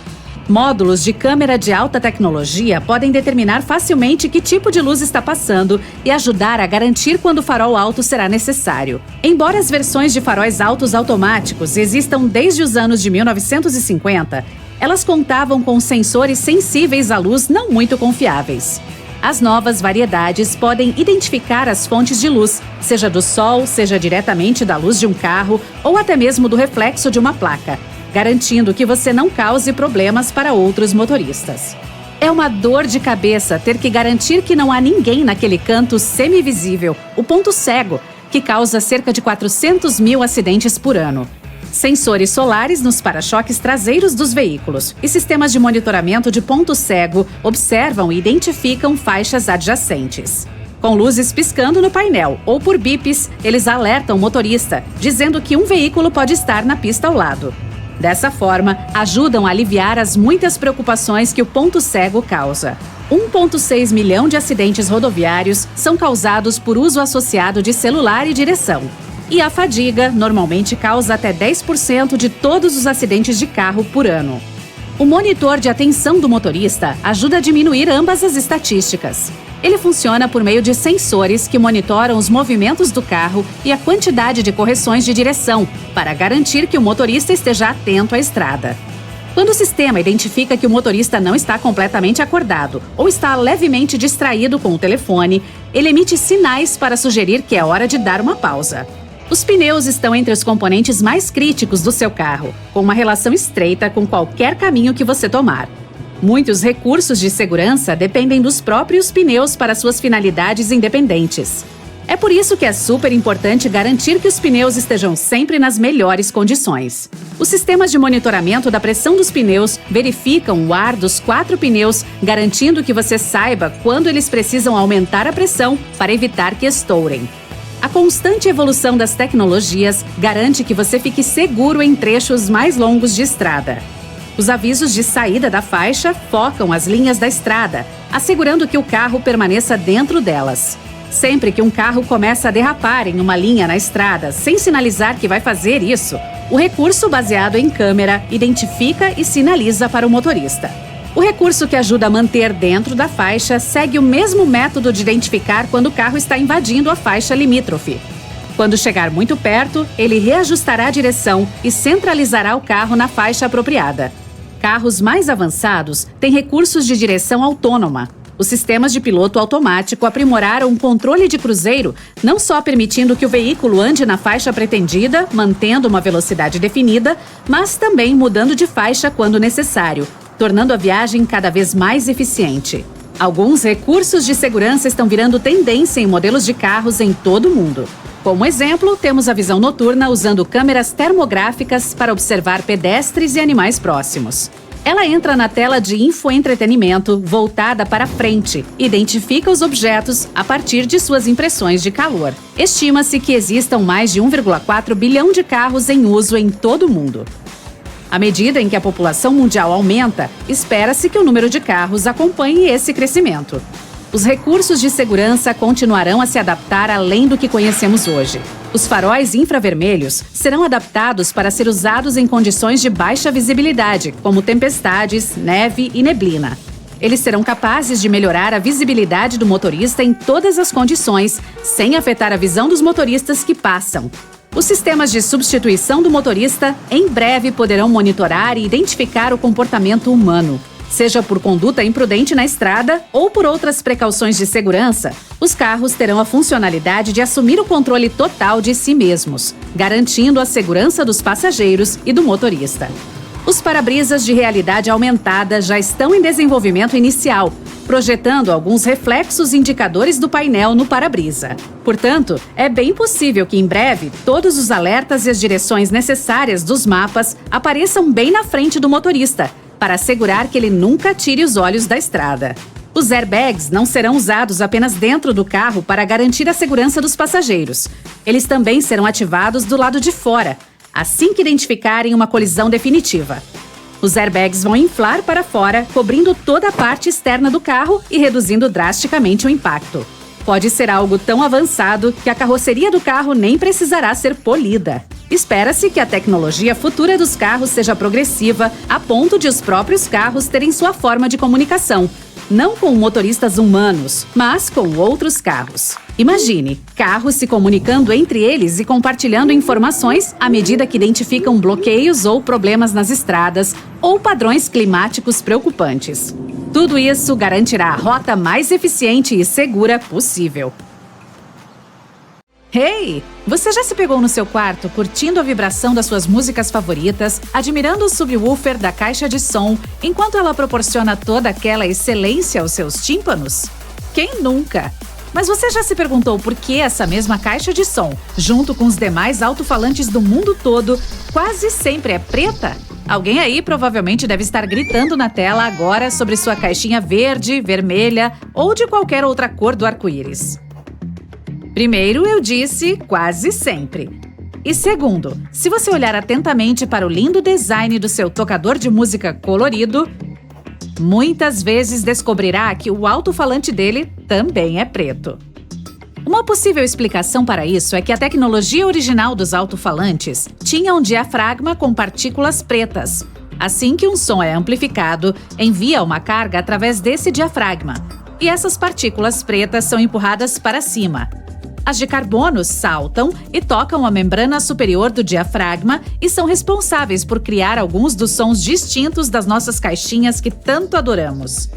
Módulos de câmera de alta tecnologia podem determinar facilmente que tipo de luz está passando e ajudar a garantir quando o farol alto será necessário. Embora as versões de faróis altos automáticos existam desde os anos de 1950, elas contavam com sensores sensíveis à luz não muito confiáveis. As novas variedades podem identificar as fontes de luz, seja do sol, seja diretamente da luz de um carro ou até mesmo do reflexo de uma placa, garantindo que você não cause problemas para outros motoristas. É uma dor de cabeça ter que garantir que não há ninguém naquele canto semivisível, o ponto cego, que causa cerca de 400 mil acidentes por ano. Sensores solares nos para-choques traseiros dos veículos e sistemas de monitoramento de ponto cego observam e identificam faixas adjacentes. Com luzes piscando no painel ou por bips, eles alertam o motorista, dizendo que um veículo pode estar na pista ao lado. Dessa forma, ajudam a aliviar as muitas preocupações que o ponto cego causa. 1,6 milhão de acidentes rodoviários são causados por uso associado de celular e direção. E a fadiga normalmente causa até 10% de todos os acidentes de carro por ano. O monitor de atenção do motorista ajuda a diminuir ambas as estatísticas. Ele funciona por meio de sensores que monitoram os movimentos do carro e a quantidade de correções de direção, para garantir que o motorista esteja atento à estrada. Quando o sistema identifica que o motorista não está completamente acordado ou está levemente distraído com o telefone, ele emite sinais para sugerir que é hora de dar uma pausa. Os pneus estão entre os componentes mais críticos do seu carro, com uma relação estreita com qualquer caminho que você tomar. Muitos recursos de segurança dependem dos próprios pneus para suas finalidades independentes. É por isso que é super importante garantir que os pneus estejam sempre nas melhores condições. Os sistemas de monitoramento da pressão dos pneus verificam o ar dos 4 pneus, garantindo que você saiba quando eles precisam aumentar a pressão para evitar que estourem. A constante evolução das tecnologias garante que você fique seguro em trechos mais longos de estrada. Os avisos de saída da faixa focam as linhas da estrada, assegurando que o carro permaneça dentro delas. Sempre que um carro começa a derrapar em uma linha na estrada sem sinalizar que vai fazer isso, o recurso baseado em câmera identifica e sinaliza para o motorista. O recurso que ajuda a manter dentro da faixa segue o mesmo método de identificar quando o carro está invadindo a faixa limítrofe. Quando chegar muito perto, ele reajustará a direção e centralizará o carro na faixa apropriada. Carros mais avançados têm recursos de direção autônoma. Os sistemas de piloto automático aprimoraram o controle de cruzeiro, não só permitindo que o veículo ande na faixa pretendida, mantendo uma velocidade definida, mas também mudando de faixa quando necessário, tornando a viagem cada vez mais eficiente. Alguns recursos de segurança estão virando tendência em modelos de carros em todo o mundo. Como exemplo, temos a visão noturna usando câmeras termográficas para observar pedestres e animais próximos. Ela entra na tela de infoentretenimento voltada para frente e identifica os objetos a partir de suas impressões de calor. Estima-se que existam mais de 1,4 bilhão de carros em uso em todo o mundo. À medida em que a população mundial aumenta, espera-se que o número de carros acompanhe esse crescimento. Os recursos de segurança continuarão a se adaptar além do que conhecemos hoje. Os faróis infravermelhos serão adaptados para ser usados em condições de baixa visibilidade, como tempestades, neve e neblina. Eles serão capazes de melhorar a visibilidade do motorista em todas as condições, sem afetar a visão dos motoristas que passam. Os sistemas de substituição do motorista em breve poderão monitorar e identificar o comportamento humano. Seja por conduta imprudente na estrada ou por outras precauções de segurança, os carros terão a funcionalidade de assumir o controle total de si mesmos, garantindo a segurança dos passageiros e do motorista. Os para-brisas de realidade aumentada já estão em desenvolvimento inicial, projetando alguns reflexos indicadores do painel no para-brisa. Portanto, é bem possível que em breve todos os alertas e as direções necessárias dos mapas apareçam bem na frente do motorista, para assegurar que ele nunca tire os olhos da estrada. Os airbags não serão usados apenas dentro do carro para garantir a segurança dos passageiros. Eles também serão ativados do lado de fora, assim que identificarem uma colisão definitiva. Os airbags vão inflar para fora, cobrindo toda a parte externa do carro e reduzindo drasticamente o impacto. Pode ser algo tão avançado que a carroceria do carro nem precisará ser polida. Espera-se que a tecnologia futura dos carros seja progressiva a ponto de os próprios carros terem sua forma de comunicação, não com motoristas humanos, mas com outros carros. Imagine, carros se comunicando entre eles e compartilhando informações à medida que identificam bloqueios ou problemas nas estradas ou padrões climáticos preocupantes. Tudo isso garantirá a rota mais eficiente e segura possível. Hey! Você já se pegou no seu quarto curtindo a vibração das suas músicas favoritas, admirando o subwoofer da caixa de som, enquanto ela proporciona toda aquela excelência aos seus tímpanos? Quem nunca? Mas você já se perguntou por que essa mesma caixa de som, junto com os demais alto-falantes do mundo todo, quase sempre é preta? Alguém aí provavelmente deve estar gritando na tela agora sobre sua caixinha verde, vermelha ou de qualquer outra cor do arco-íris. Primeiro, eu disse quase sempre. E segundo, se você olhar atentamente para o lindo design do seu tocador de música colorido, muitas vezes descobrirá que o alto-falante dele também é preto. Uma possível explicação para isso é que a tecnologia original dos alto-falantes tinha um diafragma com partículas pretas. Assim que um som é amplificado, envia uma carga através desse diafragma, e essas partículas pretas são empurradas para cima. As de carbono saltam e tocam a membrana superior do diafragma e são responsáveis por criar alguns dos sons distintos das nossas caixinhas que tanto adoramos.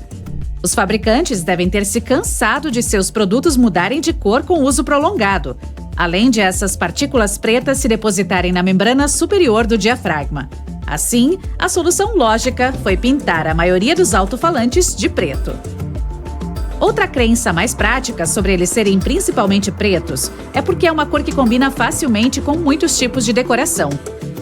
Os fabricantes devem ter se cansado de seus produtos mudarem de cor com uso prolongado, além de essas partículas pretas se depositarem na membrana superior do diafragma. Assim, a solução lógica foi pintar a maioria dos alto-falantes de preto. Outra crença mais prática sobre eles serem principalmente pretos é porque é uma cor que combina facilmente com muitos tipos de decoração.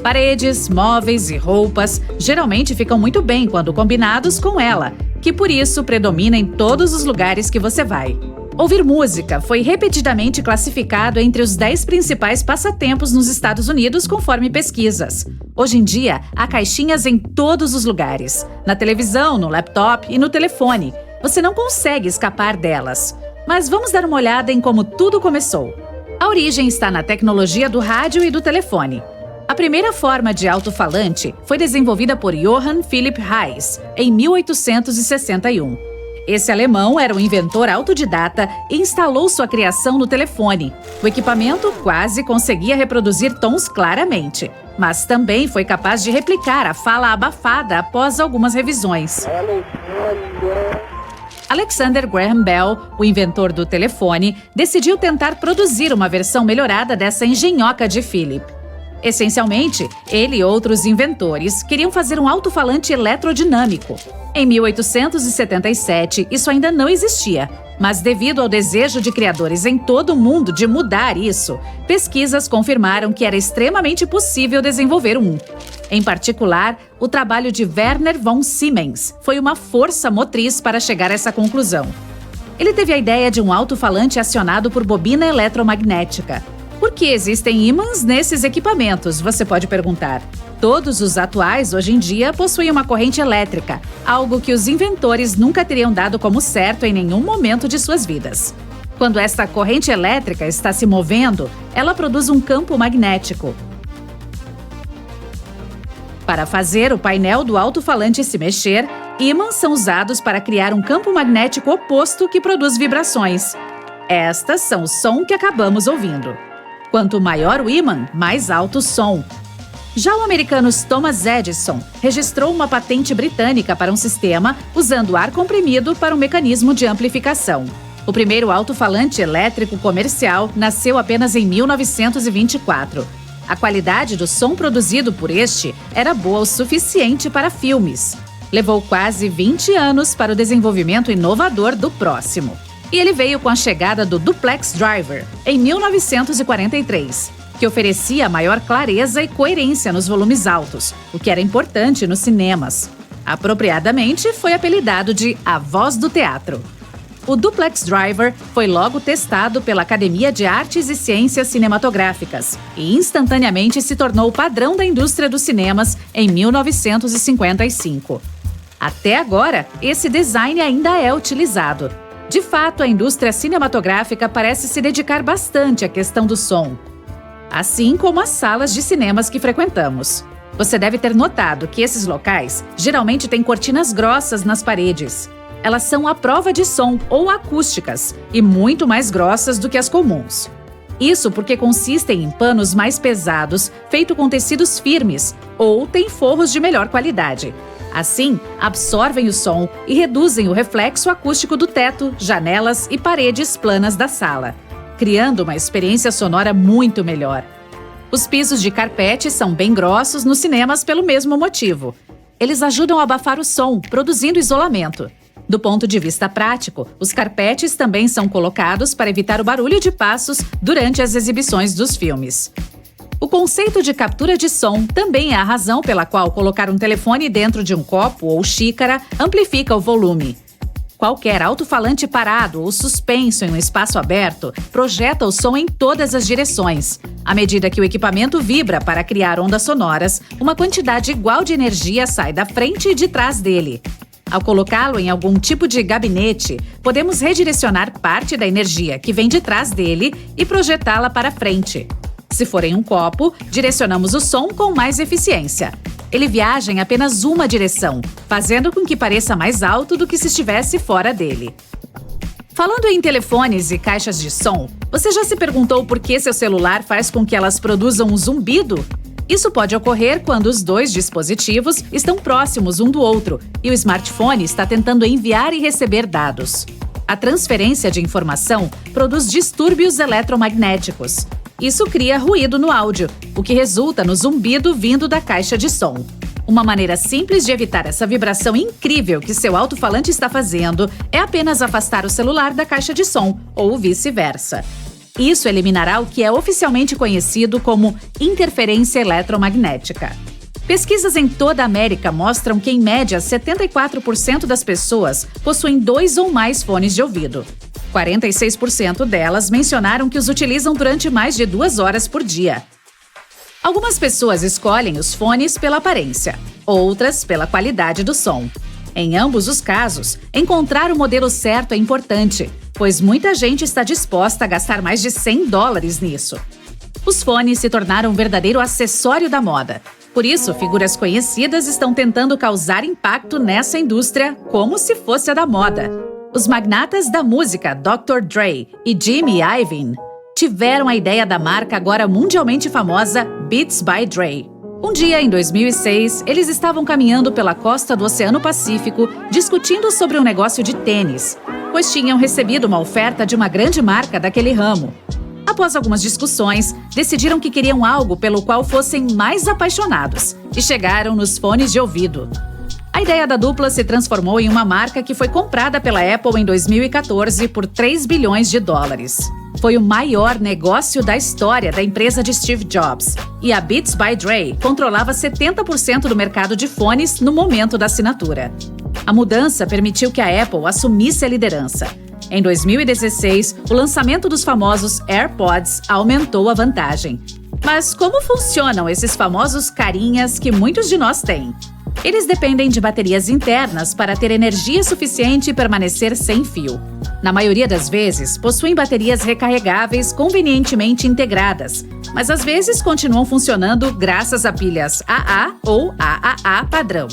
Paredes, móveis e roupas geralmente ficam muito bem quando combinados com ela, que por isso predomina em todos os lugares que você vai. Ouvir música foi repetidamente classificado entre os 10 principais passatempos nos Estados Unidos, conforme pesquisas. Hoje em dia, há caixinhas em todos os lugares, na televisão, no laptop e no telefone. Você não consegue escapar delas. Mas vamos dar uma olhada em como tudo começou. A origem está na tecnologia do rádio e do telefone. A primeira forma de alto-falante foi desenvolvida por Johann Philipp Reis, em 1861. Esse alemão era um inventor autodidata e instalou sua criação no telefone. O equipamento quase conseguia reproduzir tons claramente, mas também foi capaz de replicar a fala abafada após algumas revisões. Alexander Graham Bell, o inventor do telefone, decidiu tentar produzir uma versão melhorada dessa engenhoca de Philipp. Essencialmente, ele e outros inventores queriam fazer um alto-falante eletrodinâmico. Em 1877, isso ainda não existia, mas devido ao desejo de criadores em todo o mundo de mudar isso, pesquisas confirmaram que era extremamente possível desenvolver um. Em particular, o trabalho de Werner von Siemens foi uma força motriz para chegar a essa conclusão. Ele teve a ideia de um alto-falante acionado por bobina eletromagnética. Por que existem ímãs nesses equipamentos, você pode perguntar. Todos os atuais, hoje em dia, possuem uma corrente elétrica, algo que os inventores nunca teriam dado como certo em nenhum momento de suas vidas. Quando esta corrente elétrica está se movendo, ela produz um campo magnético. Para fazer o painel do alto-falante se mexer, ímãs são usados para criar um campo magnético oposto que produz vibrações. Estas são o som que acabamos ouvindo. Quanto maior o ímã, mais alto o som. Já o americano Thomas Edison registrou uma patente britânica para um sistema usando ar comprimido para um mecanismo de amplificação. O primeiro alto-falante elétrico comercial nasceu apenas em 1924. A qualidade do som produzido por este era boa o suficiente para filmes. Levou quase 20 anos para o desenvolvimento inovador do próximo. E ele veio com a chegada do Duplex Driver, em 1943, que oferecia maior clareza e coerência nos volumes altos, o que era importante nos cinemas. Apropriadamente, foi apelidado de A Voz do Teatro. O Duplex Driver foi logo testado pela Academia de Artes e Ciências Cinematográficas e instantaneamente se tornou o padrão da indústria dos cinemas em 1955. Até agora, esse design ainda é utilizado. De fato, a indústria cinematográfica parece se dedicar bastante à questão do som, assim como as salas de cinemas que frequentamos. Você deve ter notado que esses locais geralmente têm cortinas grossas nas paredes. Elas são à prova de som ou acústicas e muito mais grossas do que as comuns. Isso porque consistem em panos mais pesados, feitos com tecidos firmes ou têm forros de melhor qualidade. Assim, absorvem o som e reduzem o reflexo acústico do teto, janelas e paredes planas da sala, criando uma experiência sonora muito melhor. Os pisos de carpete são bem grossos nos cinemas pelo mesmo motivo. Eles ajudam a abafar o som, produzindo isolamento. Do ponto de vista prático, os carpetes também são colocados para evitar o barulho de passos durante as exibições dos filmes. O conceito de captura de som também é a razão pela qual colocar um telefone dentro de um copo ou xícara amplifica o volume. Qualquer alto-falante parado ou suspenso em um espaço aberto projeta o som em todas as direções. À medida que o equipamento vibra para criar ondas sonoras, uma quantidade igual de energia sai da frente e de trás dele. Ao colocá-lo em algum tipo de gabinete, podemos redirecionar parte da energia que vem de trás dele e projetá-la para frente. Se for em um copo, direcionamos o som com mais eficiência. Ele viaja em apenas uma direção, fazendo com que pareça mais alto do que se estivesse fora dele. Falando em telefones e caixas de som, você já se perguntou por que seu celular faz com que elas produzam um zumbido? Isso pode ocorrer quando os dois dispositivos estão próximos um do outro e o smartphone está tentando enviar e receber dados. A transferência de informação produz distúrbios eletromagnéticos. Isso cria ruído no áudio, o que resulta no zumbido vindo da caixa de som. Uma maneira simples de evitar essa vibração incrível que seu alto-falante está fazendo é apenas afastar o celular da caixa de som, ou vice-versa. Isso eliminará o que é oficialmente conhecido como interferência eletromagnética. Pesquisas em toda a América mostram que, em média, 74% das pessoas possuem 2 ou mais fones de ouvido. 46% delas mencionaram que os utilizam durante mais de 2 horas por dia. Algumas pessoas escolhem os fones pela aparência, outras pela qualidade do som. Em ambos os casos, encontrar o modelo certo é importante, pois muita gente está disposta a gastar mais de $100 nisso. Os fones se tornaram um verdadeiro acessório da moda. Por isso, figuras conhecidas estão tentando causar impacto nessa indústria como se fosse a da moda. Os magnatas da música Dr. Dre e Jimmy Iovine tiveram a ideia da marca agora mundialmente famosa Beats by Dre. Um dia, em 2006, eles estavam caminhando pela costa do Oceano Pacífico discutindo sobre um negócio de tênis, pois tinham recebido uma oferta de uma grande marca daquele ramo. Após algumas discussões, decidiram que queriam algo pelo qual fossem mais apaixonados e chegaram nos fones de ouvido. A ideia da dupla se transformou em uma marca que foi comprada pela Apple em 2014 por $3 bilhões. Foi o maior negócio da história da empresa de Steve Jobs, e a Beats by Dre controlava 70% do mercado de fones no momento da assinatura. A mudança permitiu que a Apple assumisse a liderança. Em 2016, o lançamento dos famosos AirPods aumentou a vantagem. Mas como funcionam esses famosos carinhas que muitos de nós têm? Eles dependem de baterias internas para ter energia suficiente e permanecer sem fio. Na maioria das vezes, possuem baterias recarregáveis convenientemente integradas, mas às vezes continuam funcionando graças a pilhas AA ou AAA padrão.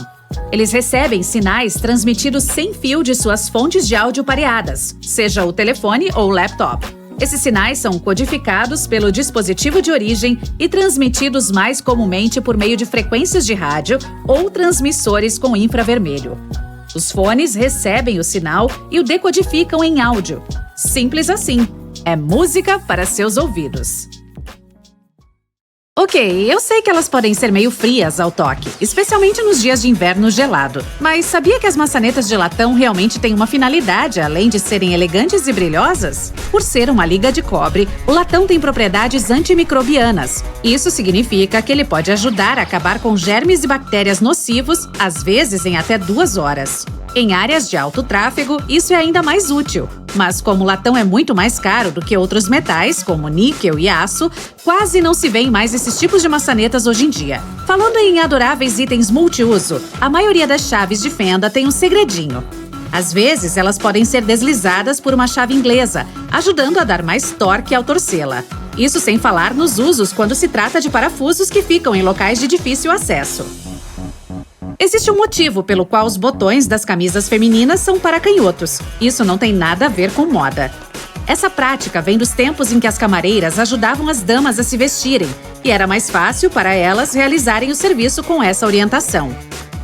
Eles recebem sinais transmitidos sem fio de suas fontes de áudio pareadas, seja o telefone ou o laptop. Esses sinais são codificados pelo dispositivo de origem e transmitidos mais comumente por meio de frequências de rádio ou transmissores com infravermelho. Os fones recebem o sinal e o decodificam em áudio. Simples assim. É música para seus ouvidos. Ok, eu sei que elas podem ser meio frias ao toque, especialmente nos dias de inverno gelado. Mas sabia que as maçanetas de latão realmente têm uma finalidade, além de serem elegantes e brilhosas? Por ser uma liga de cobre, o latão tem propriedades antimicrobianas. Isso significa que ele pode ajudar a acabar com germes e bactérias nocivos, às vezes em até 2 horas. Em áreas de alto tráfego, isso é ainda mais útil. Mas como o latão é muito mais caro do que outros metais, como níquel e aço, quase não se vêem mais esses tipos de maçanetas hoje em dia. Falando em adoráveis itens multiuso, a maioria das chaves de fenda tem um segredinho. Às vezes, elas podem ser deslizadas por uma chave inglesa, ajudando a dar mais torque ao torcê-la. Isso sem falar nos usos quando se trata de parafusos que ficam em locais de difícil acesso. Existe um motivo pelo qual os botões das camisas femininas são para canhotos. Isso não tem nada a ver com moda. Essa prática vem dos tempos em que as camareiras ajudavam as damas a se vestirem, e era mais fácil para elas realizarem o serviço com essa orientação.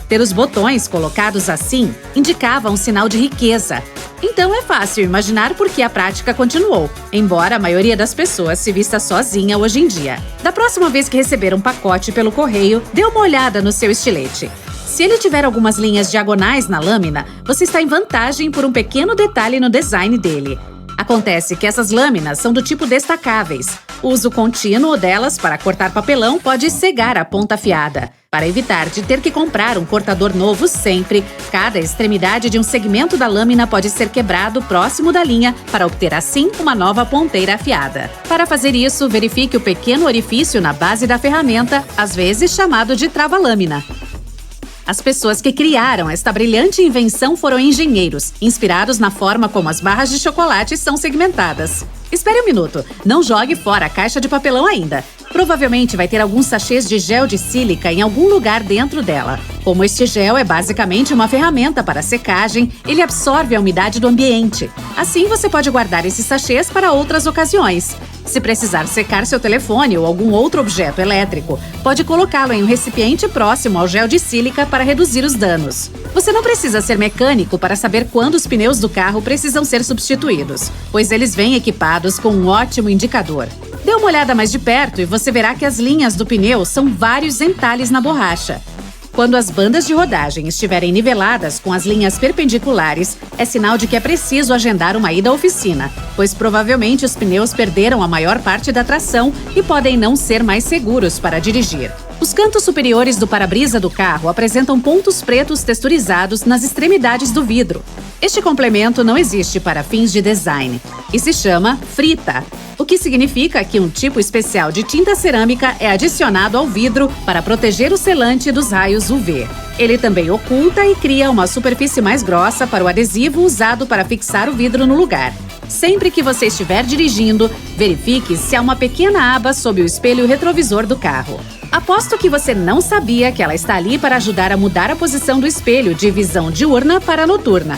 Ter os botões colocados assim indicava um sinal de riqueza. Então é fácil imaginar por que a prática continuou, embora a maioria das pessoas se vista sozinha hoje em dia. Da próxima vez que receber um pacote pelo correio, dê uma olhada no seu estilete. Se ele tiver algumas linhas diagonais na lâmina, você está em vantagem por um pequeno detalhe no design dele. Acontece que essas lâminas são do tipo destacáveis. O uso contínuo delas para cortar papelão pode cegar a ponta afiada. Para evitar de ter que comprar um cortador novo sempre, cada extremidade de um segmento da lâmina pode ser quebrado próximo da linha para obter assim uma nova ponteira afiada. Para fazer isso, verifique o pequeno orifício na base da ferramenta, às vezes chamado de trava-lâmina. As pessoas que criaram esta brilhante invenção foram engenheiros, inspirados na forma como as barras de chocolate são segmentadas. Espere um minuto, não jogue fora a caixa de papelão ainda. Provavelmente vai ter alguns sachês de gel de sílica em algum lugar dentro dela. Como este gel é basicamente uma ferramenta para secagem, ele absorve a umidade do ambiente. Assim, você pode guardar esses sachês para outras ocasiões. Se precisar secar seu telefone ou algum outro objeto elétrico, pode colocá-lo em um recipiente próximo ao gel de sílica para reduzir os danos. Você não precisa ser mecânico para saber quando os pneus do carro precisam ser substituídos, pois eles vêm equipados com um ótimo indicador. Dê uma olhada mais de perto e você verá que as linhas do pneu são vários entalhes na borracha. Quando as bandas de rodagem estiverem niveladas com as linhas perpendiculares, é sinal de que é preciso agendar uma ida à oficina, pois provavelmente os pneus perderam a maior parte da tração e podem não ser mais seguros para dirigir. Os cantos superiores do para-brisa do carro apresentam pontos pretos texturizados nas extremidades do vidro. Este complemento não existe para fins de design e se chama frita, o que significa que um tipo especial de tinta cerâmica é adicionado ao vidro para proteger o selante dos raios UV. Ele também oculta e cria uma superfície mais grossa para o adesivo usado para fixar o vidro no lugar. Sempre que você estiver dirigindo, verifique se há uma pequena aba sob o espelho retrovisor do carro. Aposto que você não sabia que ela está ali para ajudar a mudar a posição do espelho de visão diurna para noturna.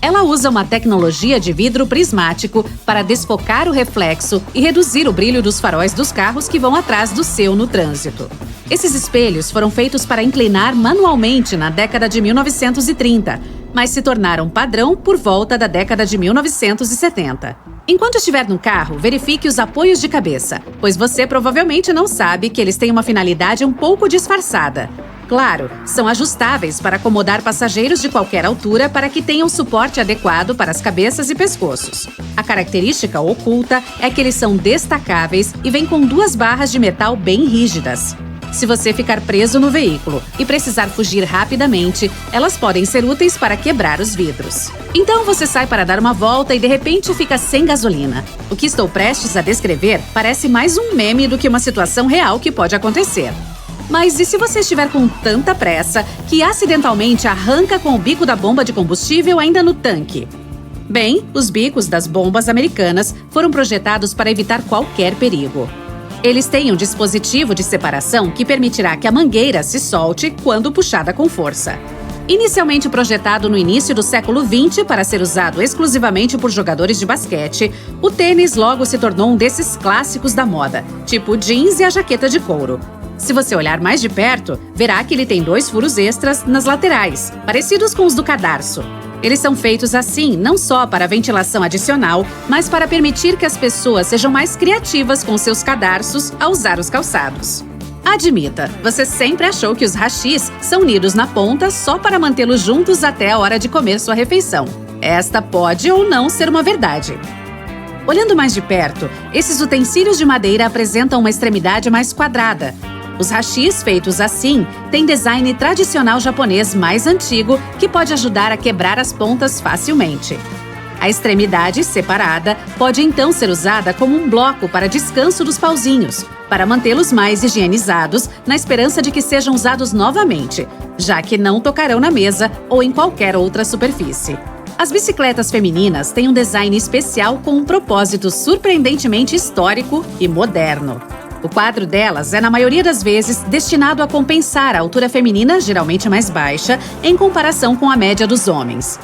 Ela usa uma tecnologia de vidro prismático para desfocar o reflexo e reduzir o brilho dos faróis dos carros que vão atrás do seu no trânsito. Esses espelhos foram feitos para inclinar manualmente na década de 1930, mas se tornaram padrão por volta da década de 1970. Enquanto estiver no carro, verifique os apoios de cabeça, pois você provavelmente não sabe que eles têm uma finalidade um pouco disfarçada. Claro, são ajustáveis para acomodar passageiros de qualquer altura para que tenham suporte adequado para as cabeças e pescoços. A característica oculta é que eles são destacáveis e vêm com duas barras de metal bem rígidas. Se você ficar preso no veículo e precisar fugir rapidamente, elas podem ser úteis para quebrar os vidros. Então você sai para dar uma volta e de repente fica sem gasolina. O que estou prestes a descrever parece mais um meme do que uma situação real que pode acontecer. Mas e se você estiver com tanta pressa que acidentalmente arranca com o bico da bomba de combustível ainda no tanque? Bem, os bicos das bombas americanas foram projetados para evitar qualquer perigo. Eles têm um dispositivo de separação que permitirá que a mangueira se solte quando puxada com força. Inicialmente projetado no início do século XX para ser usado exclusivamente por jogadores de basquete, o tênis logo se tornou um desses clássicos da moda, tipo o jeans e a jaqueta de couro. Se você olhar mais de perto, verá que ele tem 2 furos extras nas laterais, parecidos com os do cadarço. Eles são feitos assim não só para ventilação adicional, mas para permitir que as pessoas sejam mais criativas com seus cadarços ao usar os calçados. Admita, você sempre achou que os hashis são unidos na ponta só para mantê-los juntos até a hora de comer sua refeição. Esta pode ou não ser uma verdade. Olhando mais de perto, esses utensílios de madeira apresentam uma extremidade mais quadrada. Os hashis feitos assim têm design tradicional japonês mais antigo que pode ajudar a quebrar as pontas facilmente. A extremidade separada pode então ser usada como um bloco para descanso dos pauzinhos, para mantê-los mais higienizados na esperança de que sejam usados novamente, já que não tocarão na mesa ou em qualquer outra superfície. As bicicletas femininas têm um design especial com um propósito surpreendentemente histórico e moderno. O quadro delas é, na maioria das vezes, destinado a compensar a altura feminina, geralmente mais baixa, em comparação com a média dos homens.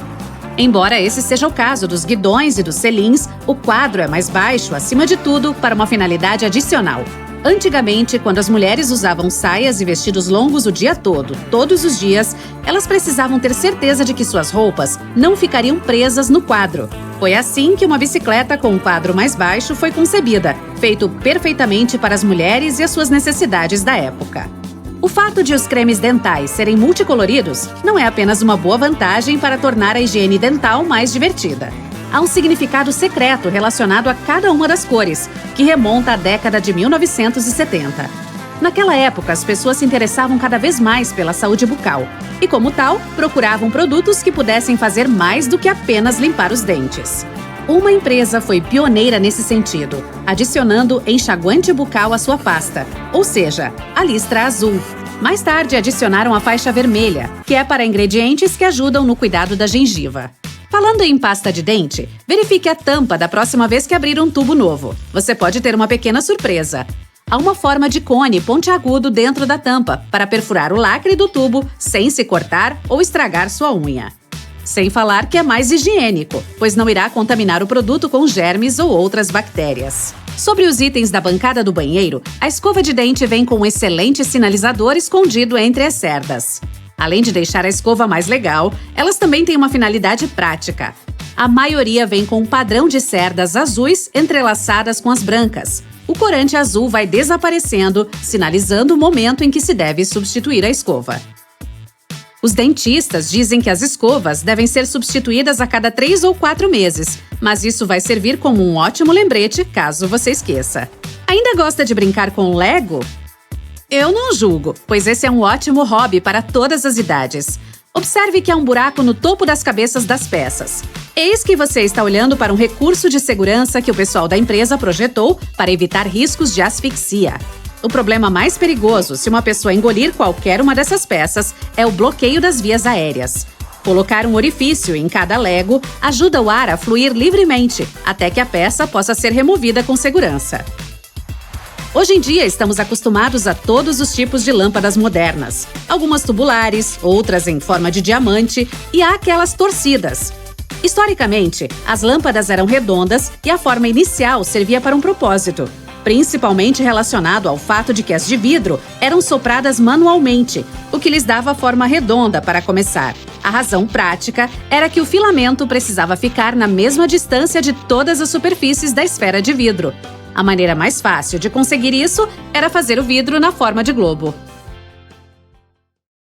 Embora esse seja o caso dos guidões e dos selins, o quadro é mais baixo, acima de tudo, para uma finalidade adicional. Antigamente, quando as mulheres usavam saias e vestidos longos o dia todo, todos os dias, elas precisavam ter certeza de que suas roupas não ficariam presas no quadro. Foi assim que uma bicicleta com um quadro mais baixo foi concebida, feito perfeitamente para as mulheres e as suas necessidades da época. O fato de os cremes dentais serem multicoloridos não é apenas uma boa vantagem para tornar a higiene dental mais divertida. Há um significado secreto relacionado a cada uma das cores, que remonta à década de 1970. Naquela época, as pessoas se interessavam cada vez mais pela saúde bucal e, como tal, procuravam produtos que pudessem fazer mais do que apenas limpar os dentes. Uma empresa foi pioneira nesse sentido, adicionando enxaguante bucal à sua pasta, ou seja, a listra azul. Mais tarde, adicionaram a faixa vermelha, que é para ingredientes que ajudam no cuidado da gengiva. Falando em pasta de dente, verifique a tampa da próxima vez que abrir um tubo novo. Você pode ter uma pequena surpresa. Há uma forma de cone pontiagudo dentro da tampa para perfurar o lacre do tubo sem se cortar ou estragar sua unha. Sem falar que é mais higiênico, pois não irá contaminar o produto com germes ou outras bactérias. Sobre os itens da bancada do banheiro, a escova de dente vem com um excelente sinalizador escondido entre as cerdas. Além de deixar a escova mais legal, elas também têm uma finalidade prática. A maioria vem com um padrão de cerdas azuis entrelaçadas com as brancas. O corante azul vai desaparecendo, sinalizando o momento em que se deve substituir a escova. Os dentistas dizem que as escovas devem ser substituídas a cada 3 ou 4 meses, mas isso vai servir como um ótimo lembrete caso você esqueça. Ainda gosta de brincar com Lego? Eu não julgo, pois esse é um ótimo hobby para todas as idades. Observe que há um buraco no topo das cabeças das peças. Eis que você está olhando para um recurso de segurança que o pessoal da empresa projetou para evitar riscos de asfixia. O problema mais perigoso, se uma pessoa engolir qualquer uma dessas peças, é o bloqueio das vias aéreas. Colocar um orifício em cada Lego ajuda o ar a fluir livremente, até que a peça possa ser removida com segurança. Hoje em dia, estamos acostumados a todos os tipos de lâmpadas modernas. Algumas tubulares, outras em forma de diamante e há aquelas torcidas. Historicamente, as lâmpadas eram redondas e a forma inicial servia para um propósito, principalmente relacionado ao fato de que as de vidro eram sopradas manualmente, o que lhes dava forma redonda para começar. A razão prática era que o filamento precisava ficar na mesma distância de todas as superfícies da esfera de vidro. A maneira mais fácil de conseguir isso era fazer o vidro na forma de globo.